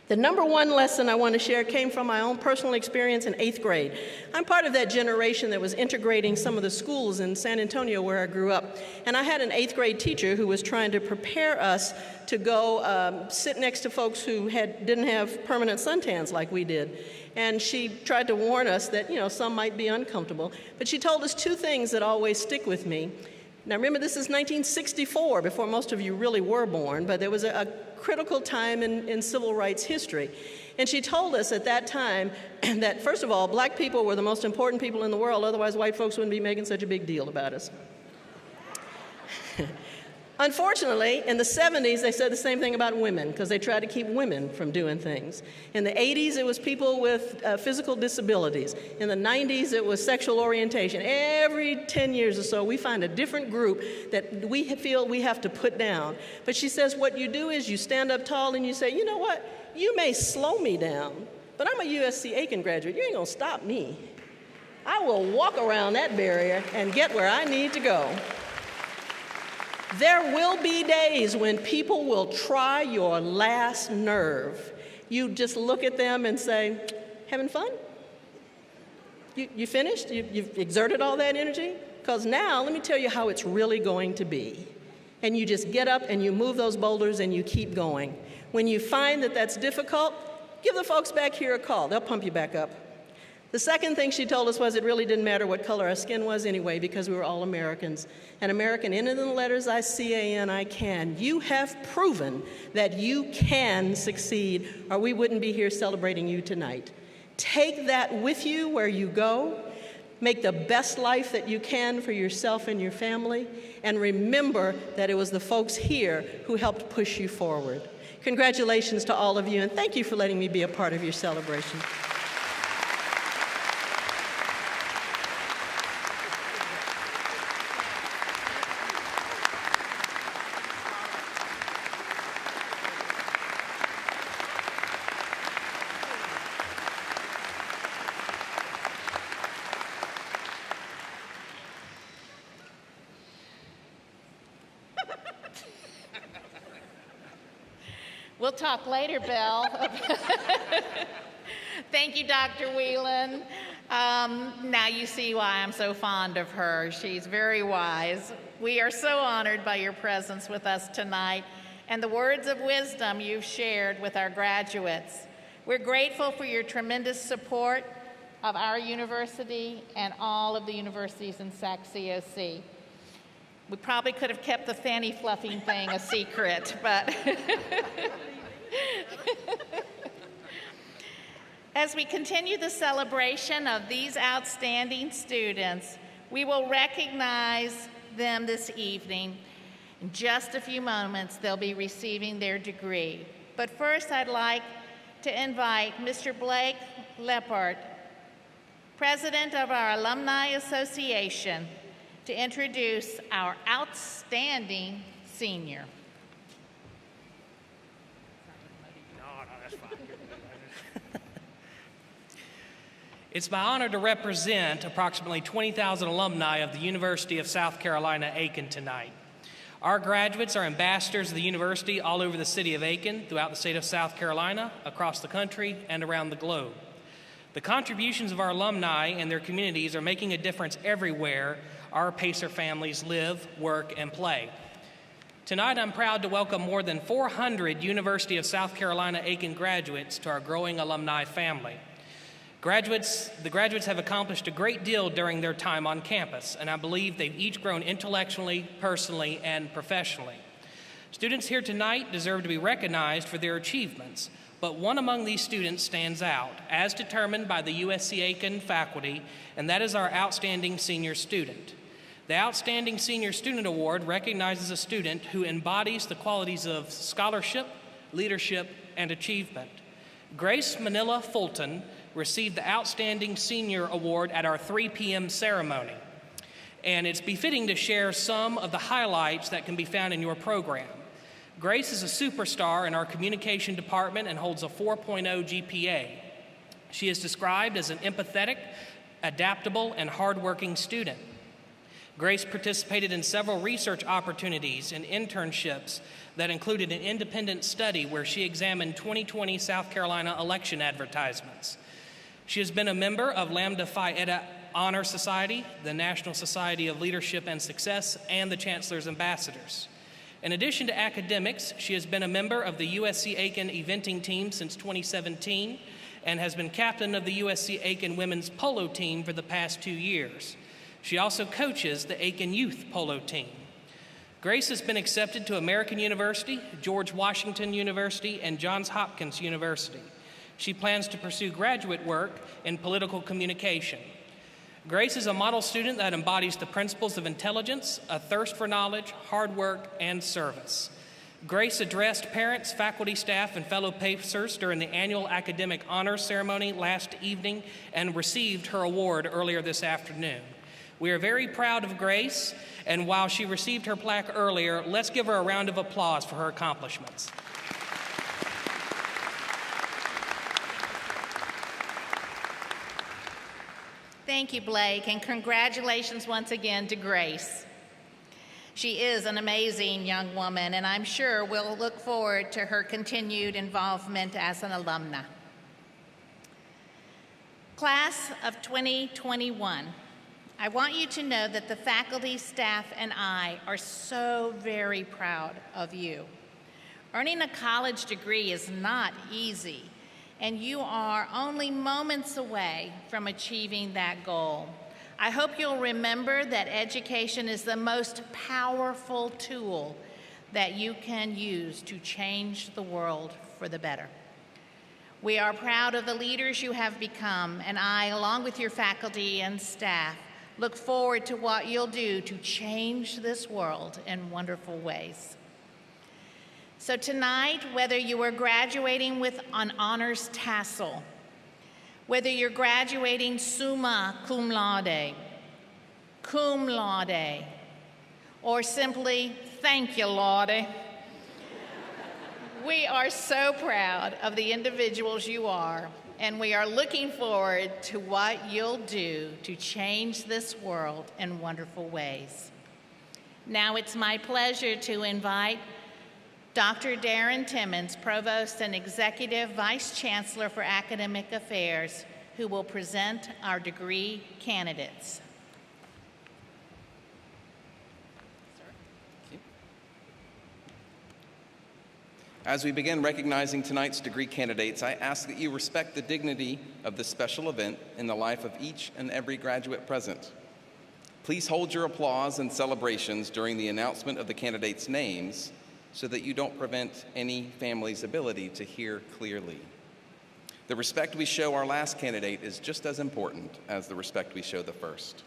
The number 1 lesson I want to share came from my own personal experience in 8th grade. I'm part of that generation that was integrating some of the schools in San Antonio where I grew up. And I had an 8th grade teacher who was trying to prepare us to go sit next to folks who didn't have permanent suntans like we did. And she tried to warn us that, some might be uncomfortable. But she told us 2 things that always stick with me. Now remember, this is 1964, before most of you really were born, but there was a critical time in civil rights history. And she told us at that time that, first of all, black people were the most important people in the world, otherwise white folks wouldn't be making such a big deal about us. Unfortunately, in the 70s, they said the same thing about women because they tried to keep women from doing things. In the 80s, it was people with physical disabilities. In the 90s, it was sexual orientation. Every 10 years or so, we find a different group that we feel we have to put down. But she says what you do is you stand up tall and you say, you know what? You may slow me down, but I'm a UofSC Aiken graduate. You ain't going to stop me. I will walk around that barrier and get where I need to go. There will be days when people will try your last nerve. You just look at them and say, having fun? You finished? You've exerted all that energy? Because now, let me tell you how it's really going to be. And you just get up and you move those boulders and you keep going. When you find that that's difficult, give the folks back here a call. They'll pump you back up. The second thing she told us was it really didn't matter what color our skin was anyway, because we were all Americans. And American, in the letters I-C-A-N, I can. You have proven that you can succeed, or we wouldn't be here celebrating you tonight. Take that with you where you go. Make the best life that you can for yourself and your family. And remember that it was the folks here who helped push you forward. Congratulations to all of you, and thank you for letting me be a part of your celebration. We'll talk later, Belle. Thank you, Dr. Whelan. Now you see why I'm so fond of her. She's very wise. We are so honored by your presence with us tonight and the words of wisdom you've shared with our graduates. We're grateful for your tremendous support of our university and all of the universities in SAC-COC. We probably could have kept the fanny fluffing thing a secret, but as we continue the celebration of these outstanding students, we will recognize them this evening. In just a few moments, they'll be receiving their degree. But first, I'd like to invite Mr. Blake Leppard, President of our Alumni Association, to introduce our outstanding senior. It's my honor to represent approximately 20,000 alumni of the University of South Carolina, Aiken tonight. Our graduates are ambassadors of the university all over the city of Aiken, throughout the state of South Carolina, across the country, and around the globe. The contributions of our alumni and their communities are making a difference everywhere our Pacer families live, work, and play. Tonight, I'm proud to welcome more than 400 University of South Carolina Aiken graduates to our growing alumni family. The graduates have accomplished a great deal during their time on campus, and I believe they've each grown intellectually, personally, and professionally. Students here tonight deserve to be recognized for their achievements, but one among these students stands out, as determined by the UofSC Aiken faculty, and that is our Outstanding Senior Student. The Outstanding Senior Student Award recognizes a student who embodies the qualities of scholarship, leadership, and achievement. Grace Manila Fulton received the Outstanding Senior Award at our 3 p.m. ceremony, and it's befitting to share some of the highlights that can be found in your program. Grace is a superstar in our communication department and holds a 4.0 GPA. She is described as an empathetic, adaptable, and hardworking student. Grace participated in several research opportunities and internships that included an independent study where she examined 2020 South Carolina election advertisements. She has been a member of Lambda Phi Eta Honor Society, the National Society of Leadership and Success, and the Chancellor's Ambassadors. In addition to academics, she has been a member of the UofSC Aiken eventing team since 2017 and has been captain of the UofSC Aiken women's polo team for the past 2 years. She also coaches the Aiken youth polo team. Grace has been accepted to American University, George Washington University, and Johns Hopkins University. She plans to pursue graduate work in political communication. Grace is a model student that embodies the principles of intelligence, a thirst for knowledge, hard work, and service. Grace addressed parents, faculty, staff, and fellow Pacers during the annual academic honors ceremony last evening and received her award earlier this afternoon. We are very proud of Grace, and while she received her plaque earlier, let's give her a round of applause for her accomplishments. Thank you, Blake, and congratulations once again to Grace. She is an amazing young woman, and I'm sure we'll look forward to her continued involvement as an alumna. Class of 2021, I want you to know that the faculty, staff, and I are so very proud of you. Earning a college degree is not easy, and you are only moments away from achieving that goal. I hope you'll remember that education is the most powerful tool that you can use to change the world for the better. We are proud of the leaders you have become, and I, along with your faculty and staff, look forward to what you'll do to change this world in wonderful ways. So tonight, whether you are graduating with an honors tassel, whether you're graduating summa cum laude, or simply thank you, Laude, we are so proud of the individuals you are, and we are looking forward to what you'll do to change this world in wonderful ways. Now it's my pleasure to invite Dr. Darren Timmons, Provost and Executive Vice Chancellor for Academic Affairs, who will present our degree candidates. As we begin recognizing tonight's degree candidates, I ask that you respect the dignity of this special event in the life of each and every graduate present. Please hold your applause and celebrations during the announcement of the candidates' names so that you don't prevent any family's ability to hear clearly. The respect we show our last candidate is just as important as the respect we show the first.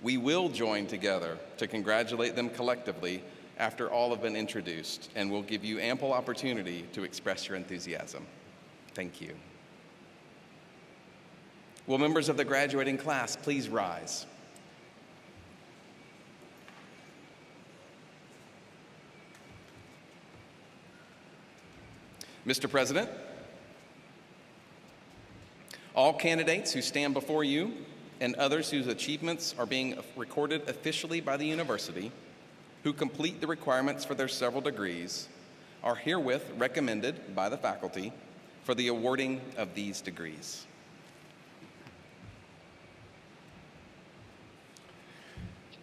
We will join together to congratulate them collectively after all have been introduced, and we'll give you ample opportunity to express your enthusiasm. Thank you. Will members of the graduating class please rise? Mr. President, all candidates who stand before you and others whose achievements are being recorded officially by the university who complete the requirements for their several degrees are herewith recommended by the faculty for the awarding of these degrees.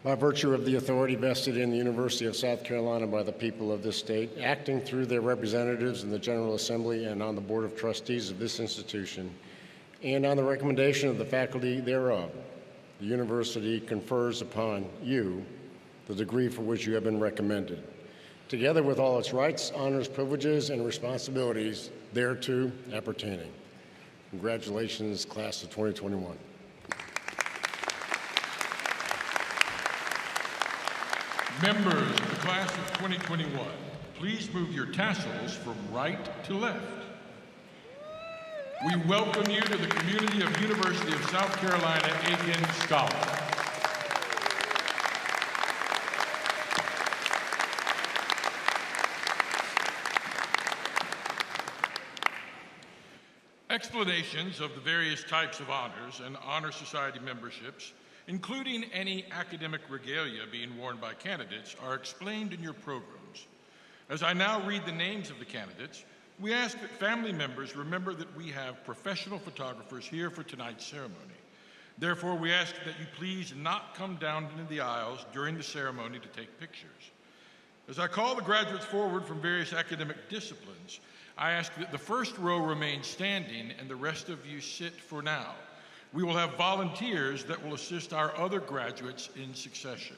By virtue of the authority vested in the University of South Carolina by the people of this state, acting through their representatives in the General Assembly and on the Board of Trustees of this institution, and on the recommendation of the faculty thereof, the university confers upon you the degree for which you have been recommended, together with all its rights, honors, privileges, and responsibilities thereto appertaining. Congratulations, class of 2021. Members of the class of 2021, please move your tassels from right to left. We welcome you to the community of University of South Carolina, Aiken Scholars. Explanations of the various types of honors and honor society memberships, including any academic regalia being worn by candidates, are explained in your programs. As I now read the names of the candidates, we ask that family members remember that we have professional photographers here for tonight's ceremony. Therefore, we ask that you please not come down into the aisles during the ceremony to take pictures. As I call the graduates forward from various academic disciplines, I ask that the first row remain standing and the rest of you sit for now. We will have volunteers that will assist our other graduates in succession.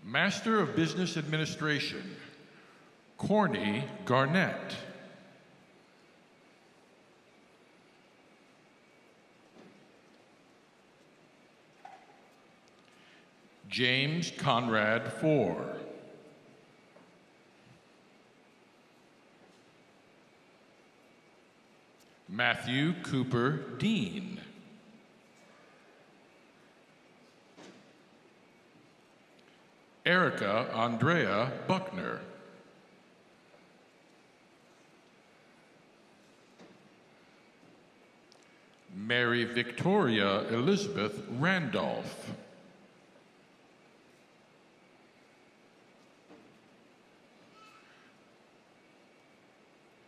Master of Business Administration, Corny Garnett. James Conrad Four. Matthew Cooper Dean. Erica Andrea Buckner. Mary Victoria Elizabeth Randolph.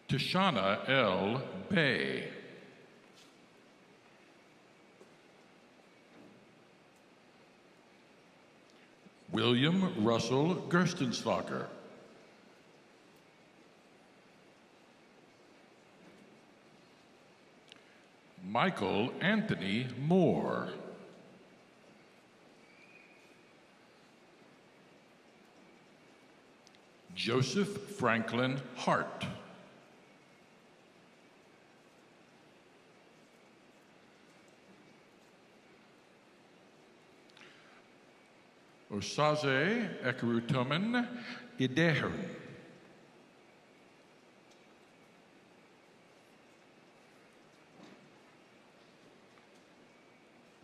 Tashana L. Bay. William Russell Gerstenslager. Michael Anthony Moore. Joseph Franklin Hart. Osaze Ekarutomen Idehern.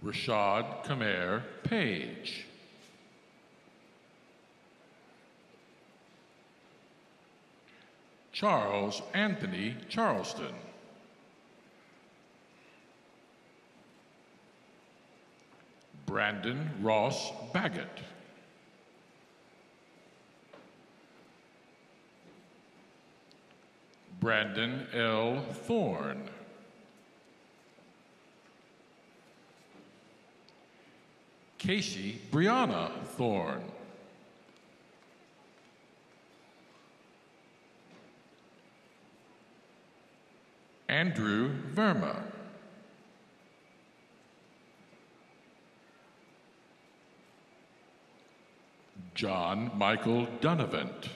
Rashad Kamer Page. Charles Anthony Charleston. Brandon Ross Baggett. Brandon L. Thorne. Casey Brianna Thorne. Andrew Verma. John Michael Dunavant.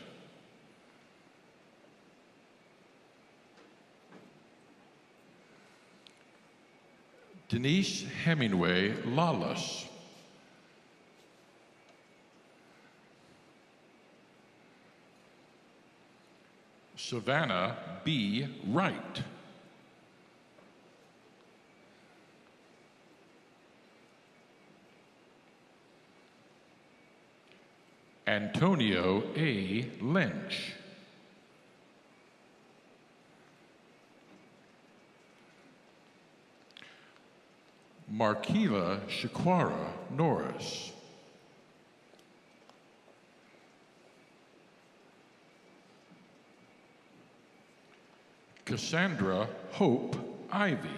Denise Hemingway Lawless. Savannah B. Wright. Antonio A. Lynch. Markila Shakwara Norris. Cassandra Hope Ivy.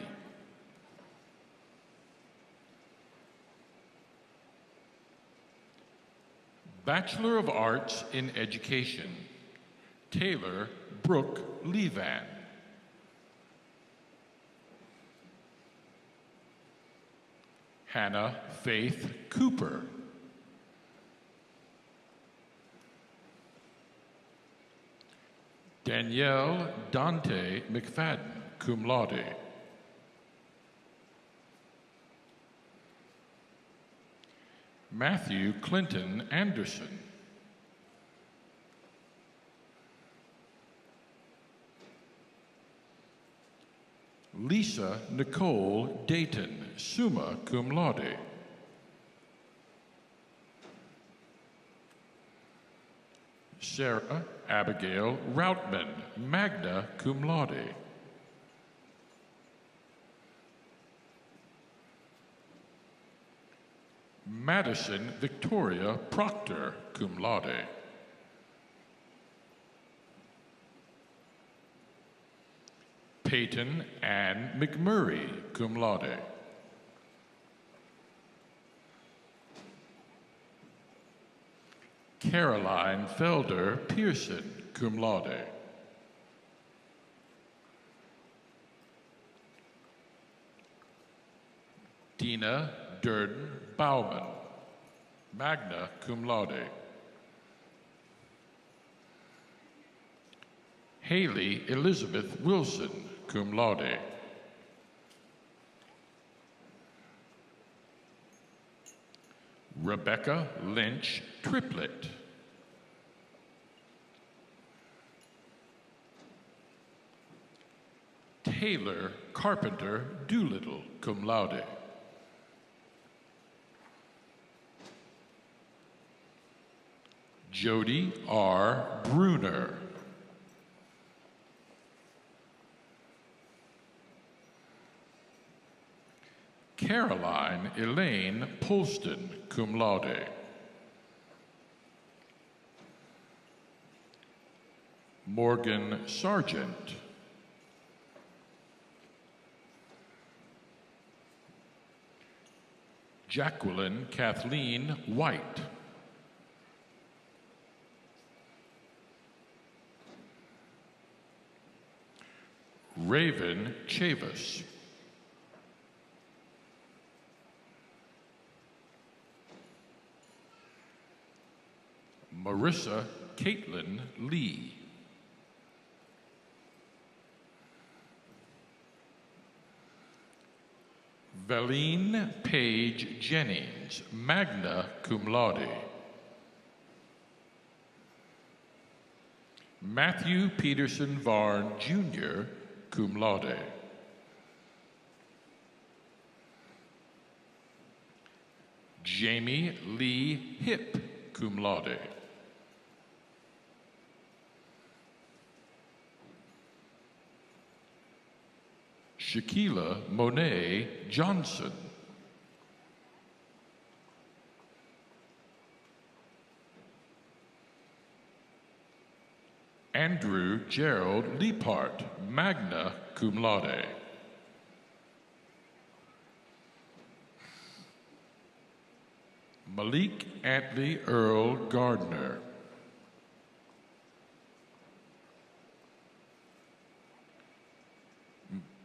Bachelor of Arts in Education, Taylor Brooke Levan. Hannah Faith Cooper. Danielle Dante McFadden, cum laude. Matthew Clinton Anderson. Lisa Nicole Dayton, summa cum laude. Sarah Abigail Routman, magna cum laude. Madison Victoria Proctor, cum laude. Peyton Ann McMurray, cum laude. Caroline Felder Pearson, cum laude. Dina Durden Bauman, magna cum laude. Haley Elizabeth Wilson, cum laude. Rebecca Lynch Triplett. Taylor Carpenter Doolittle, cum laude. Jody R. Bruner. Caroline Elaine Polston, cum laude. Morgan Sargent. Jacqueline Kathleen White. Raven Chavis. Marissa Caitlin Lee. Valine Page Jennings, magna cum laude. Matthew Peterson Varn, Jr., cum laude. Jamie Lee Hip, cum laude. Shaquila Monet Johnson. Andrew Gerald Liepart, magna cum laude. Malik Antley Earl Gardner.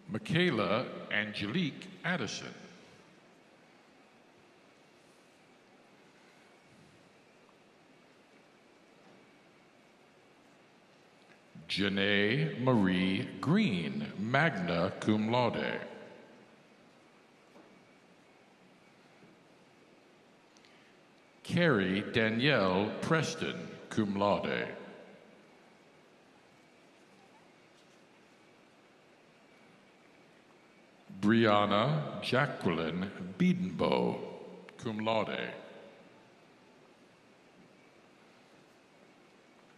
Michaela Angelique Addison. Janae Marie Green, magna cum laude. Carrie Danielle Preston, cum laude. Brianna Jacqueline Biedenbow, cum laude.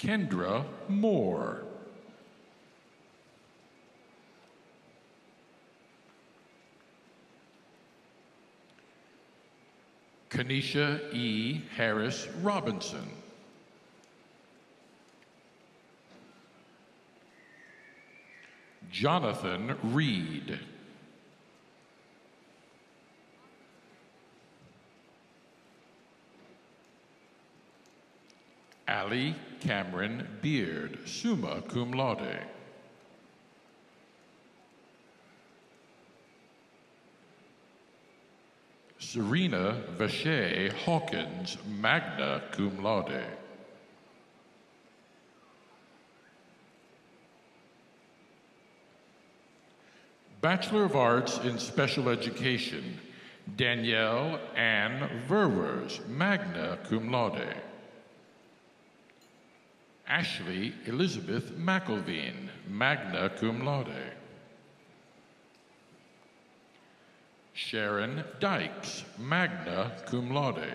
Kendra Moore. Kanisha E. Harris Robinson. Jonathan Reed. Allie Cameron Beard, summa cum laude. Serena Vache Hawkins, magna cum laude. Bachelor of Arts in Special Education, Danielle Ann Verwers, magna cum laude. Ashley Elizabeth McElveen, magna cum laude. Sharon Dykes, magna cum laude.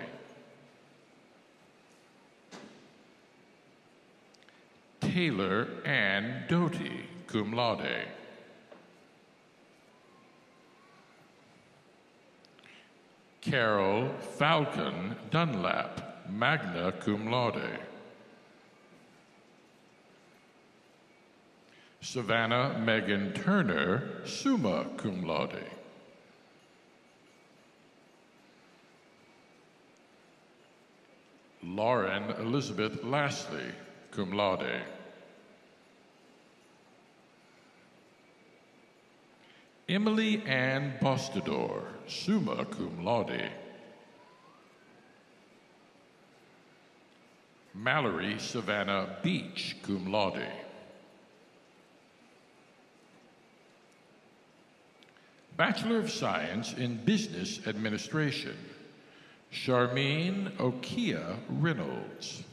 Taylor Ann Doty, cum laude. Carol Falcon Dunlap, magna cum laude. Savannah Megan Turner, summa cum laude. Lauren Elizabeth Lastly, cum laude. Emily Ann Bostador, summa cum laude. Mallory Savannah Beach, cum laude. Bachelor of Science in Business Administration, Charmaine Okia Reynolds.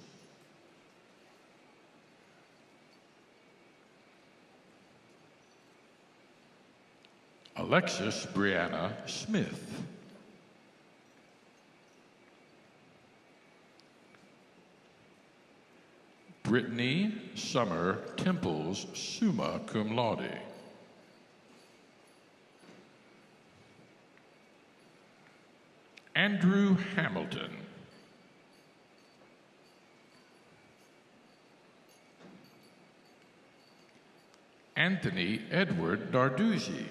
Alexis Brianna Smith. Brittany Summer Temples, summa cum laude. Andrew Hamilton. Anthony Edward Narduzzi.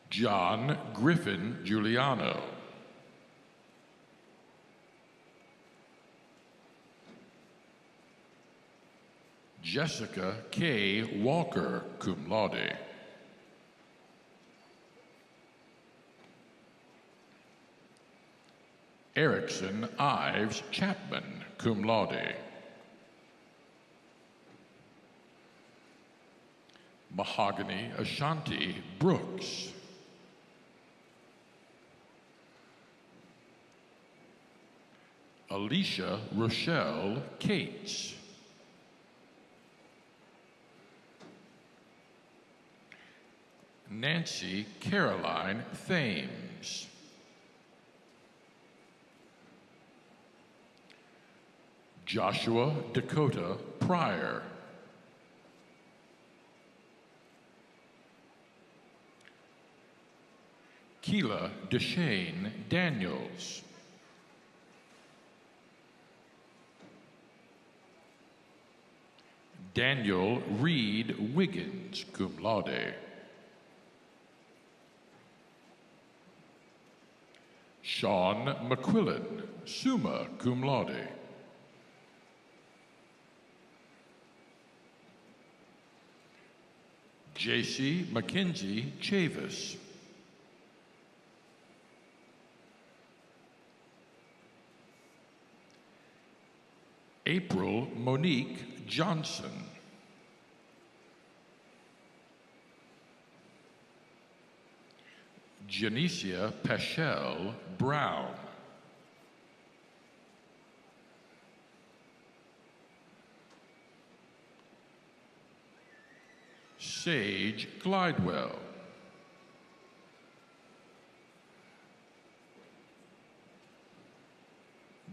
John Griffin Giuliano. Jessica K. Walker, cum laude. Erickson Ives Chapman, cum laude. Mahogany Ashanti Brooks. Alicia Rochelle Cates. Nancy Caroline Thames. Joshua Dakota Pryor. Keela Deshane Daniels. Daniel Reed Wiggins, cum laude. Sean McQuillan, summa cum laude. J.C. Mackenzie Chavis. April Monique Johnson. Janicia Peschel Brown. Sage Glidewell.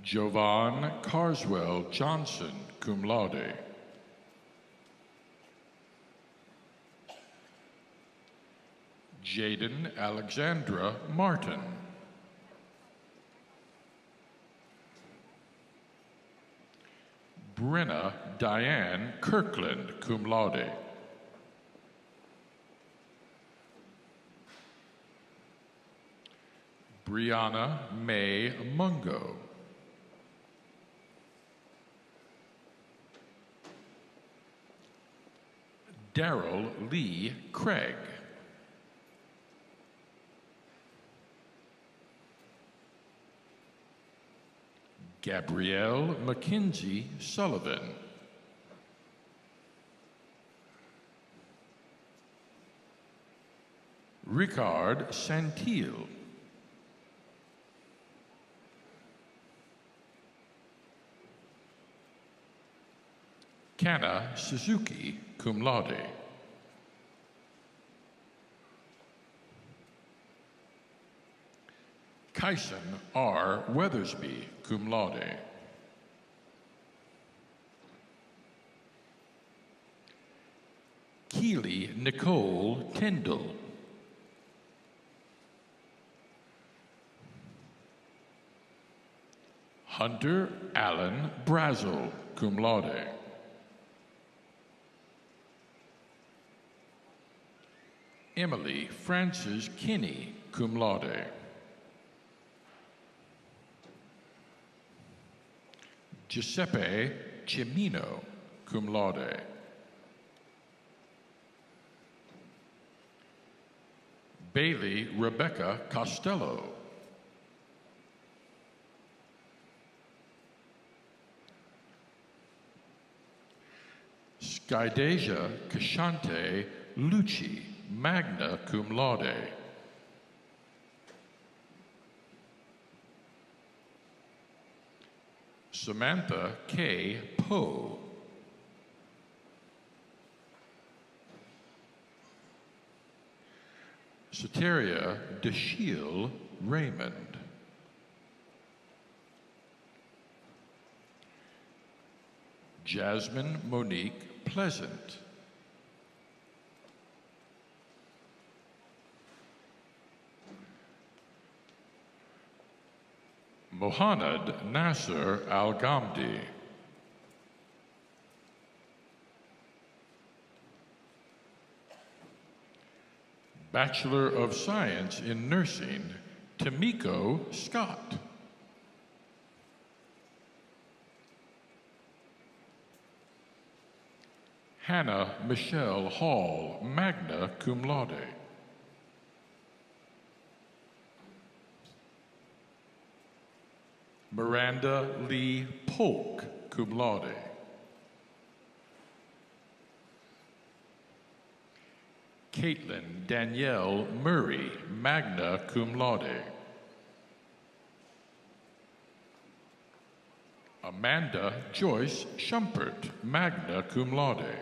Jovan Carswell Johnson, cum laude. Jaden Alexandra Martin. Brenna Diane Kirkland, cum laude. Brianna May Mungo. Daryl Lee Craig. Gabrielle Mackenzie Sullivan. Ricard Santil. Kana Suzuki, cum laude. Kyson R. Weathersby, cum laude. Keely Nicole Tyndall. Hunter Allen Brazel, cum laude. Emily Frances Kinney, cum laude. Giuseppe Cimino, cum laude. Bailey Rebecca Costello. Skydasia Kashante Lucci, magna cum laude. Samantha K. Poe. Soteria Deshiel Raymond. Jasmine Monique Pleasant. Mohanad Nasser Al-Ghamdi. Bachelor of Science in Nursing, Tamiko Scott. Hannah Michelle Hall, magna cum laude. Miranda Lee Polk, cum laude. Caitlin Danielle Murray, magna cum laude. Amanda Joyce Schumpert, magna cum laude.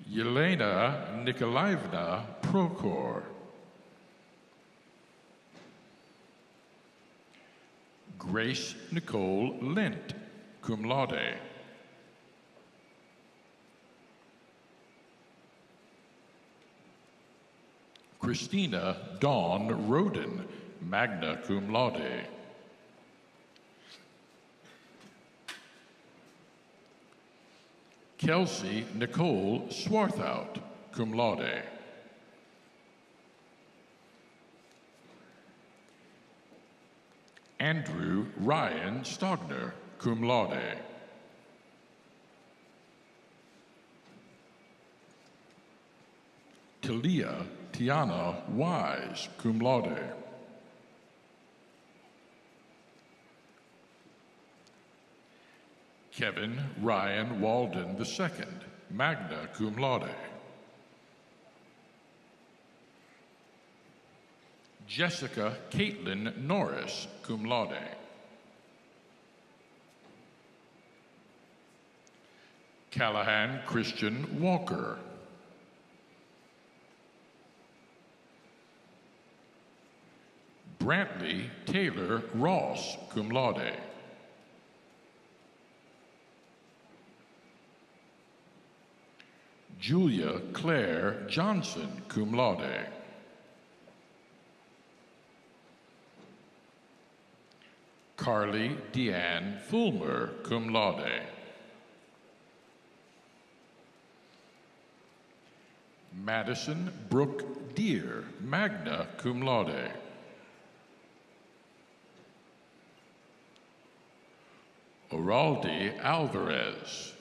Yelena Nikolaevna Procor. Grace Nicole Lint, cum laude. Christina Dawn Roden, magna cum laude. Kelsey Nicole Swarthout, cum laude. Andrew Ryan Stogner, cum laude. Talia Tiana Wise, cum laude. Kevin Ryan Walden II, magna cum laude. Jessica Caitlin Norris, cum laude. Callahan Christian Walker. Brantley Taylor Ross, cum laude. Julia Claire Johnson, cum laude. Carly Deanne Fulmer, cum laude. Madison Brooke Deere, magna cum laude. Oraldi Alvarez.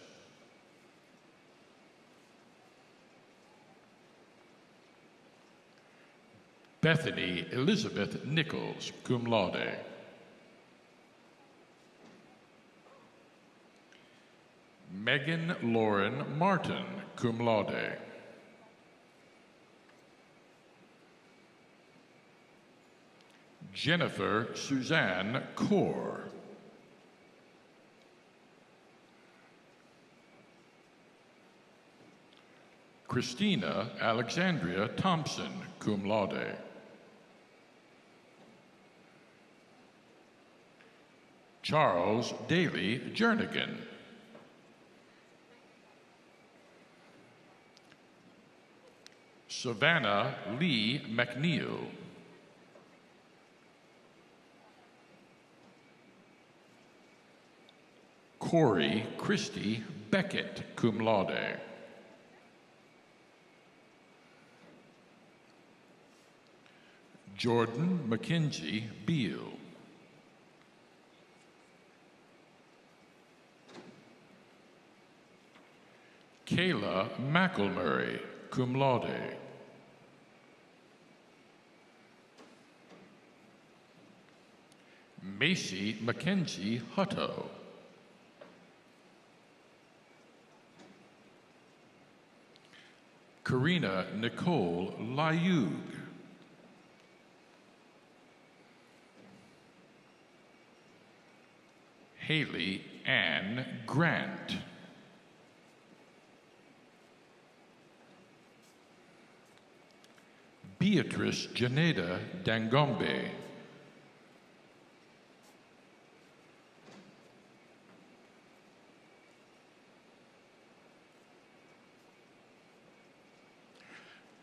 Bethany Elizabeth Nichols, cum laude. Megan Lauren Martin, cum laude. Jennifer Suzanne Kaur. Christina Alexandria Thompson, cum laude. Charles Daly Jernigan. Savannah Lee McNeil. Corey Christie Beckett, cum laude. Jordan McKenzie Beal. Kayla McElmurray, cum laude. Macy Mackenzie Hutto. Karina Nicole Layug. Haley Ann Grant. Beatrice Janeda Dangombe.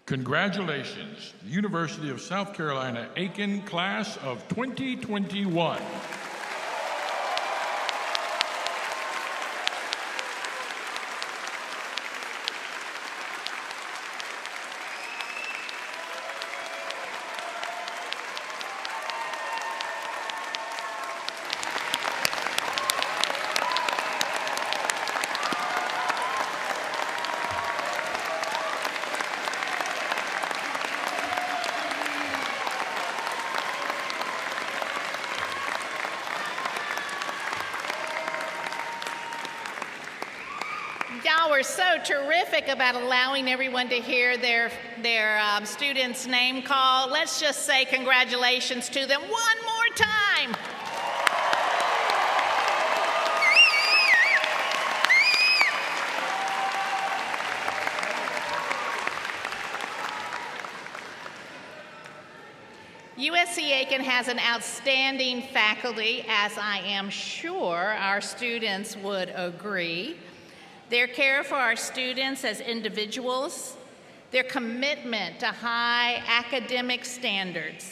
Congratulations, the University of South Carolina Aiken class of 2021. Y'all were so terrific about allowing everyone to hear their students' name call. Let's just say congratulations to them one more time. UofSC Aiken has an outstanding faculty, as I am sure our students would agree. Their care for our students as individuals, their commitment to high academic standards,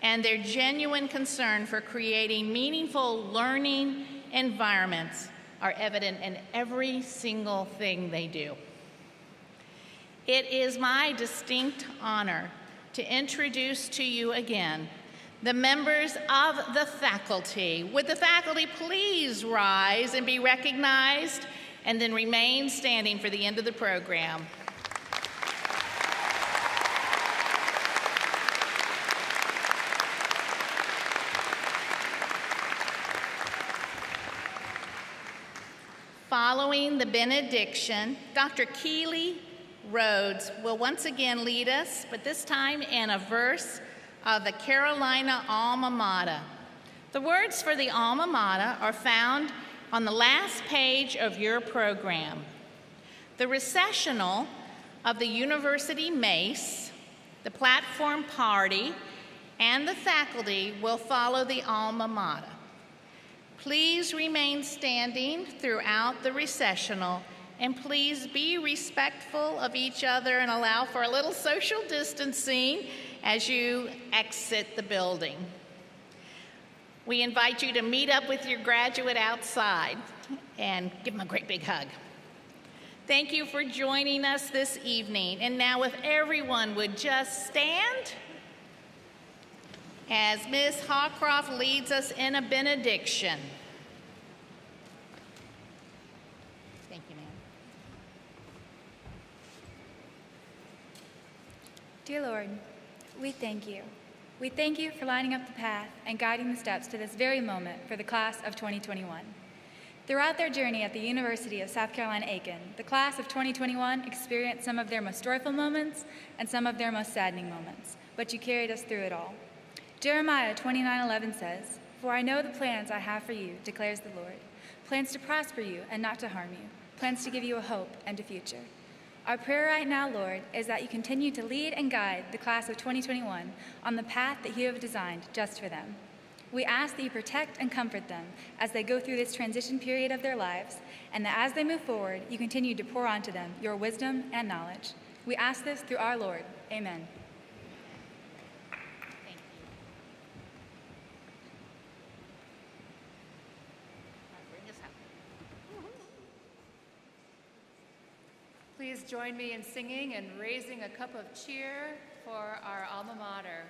and their genuine concern for creating meaningful learning environments are evident in every single thing they do. It is my distinct honor to introduce to you again the members of the faculty. Would the faculty please rise and be recognized, and then remain standing for the end of the program. Following the benediction, Dr. Keeley Rhodes will once again lead us, but this time in a verse of the Carolina Alma Mater. The words for the Alma Mater are found on the last page of your program. The recessional of the University Mace, the platform party, and the faculty will follow the Alma Mater. Please remain standing throughout the recessional, and please be respectful of each other and allow for a little social distancing as you exit the building. We invite you to meet up with your graduate outside and give them a great big hug. Thank you for joining us this evening. And now if everyone would just stand as Ms. Hawcroft leads us in a benediction. Thank you, ma'am. Dear Lord, we thank you. We thank you for lining up the path and guiding the steps to this very moment for the class of 2021. Throughout their journey at the University of South Carolina, Aiken, the class of 2021 experienced some of their most joyful moments and some of their most saddening moments, but you carried us through it all. Jeremiah 29:11 says, "For I know the plans I have for you, declares the Lord, plans to prosper you and not to harm you, plans to give you a hope and a future." Our prayer right now, Lord, is that you continue to lead and guide the class of 2021 on the path that you have designed just for them. We ask that you protect and comfort them as they go through this transition period of their lives, and that as they move forward, you continue to pour onto them your wisdom and knowledge. We ask this through our Lord. Amen. Thank you. Bring us up. Please join me in singing and raising a cup of cheer for our alma mater.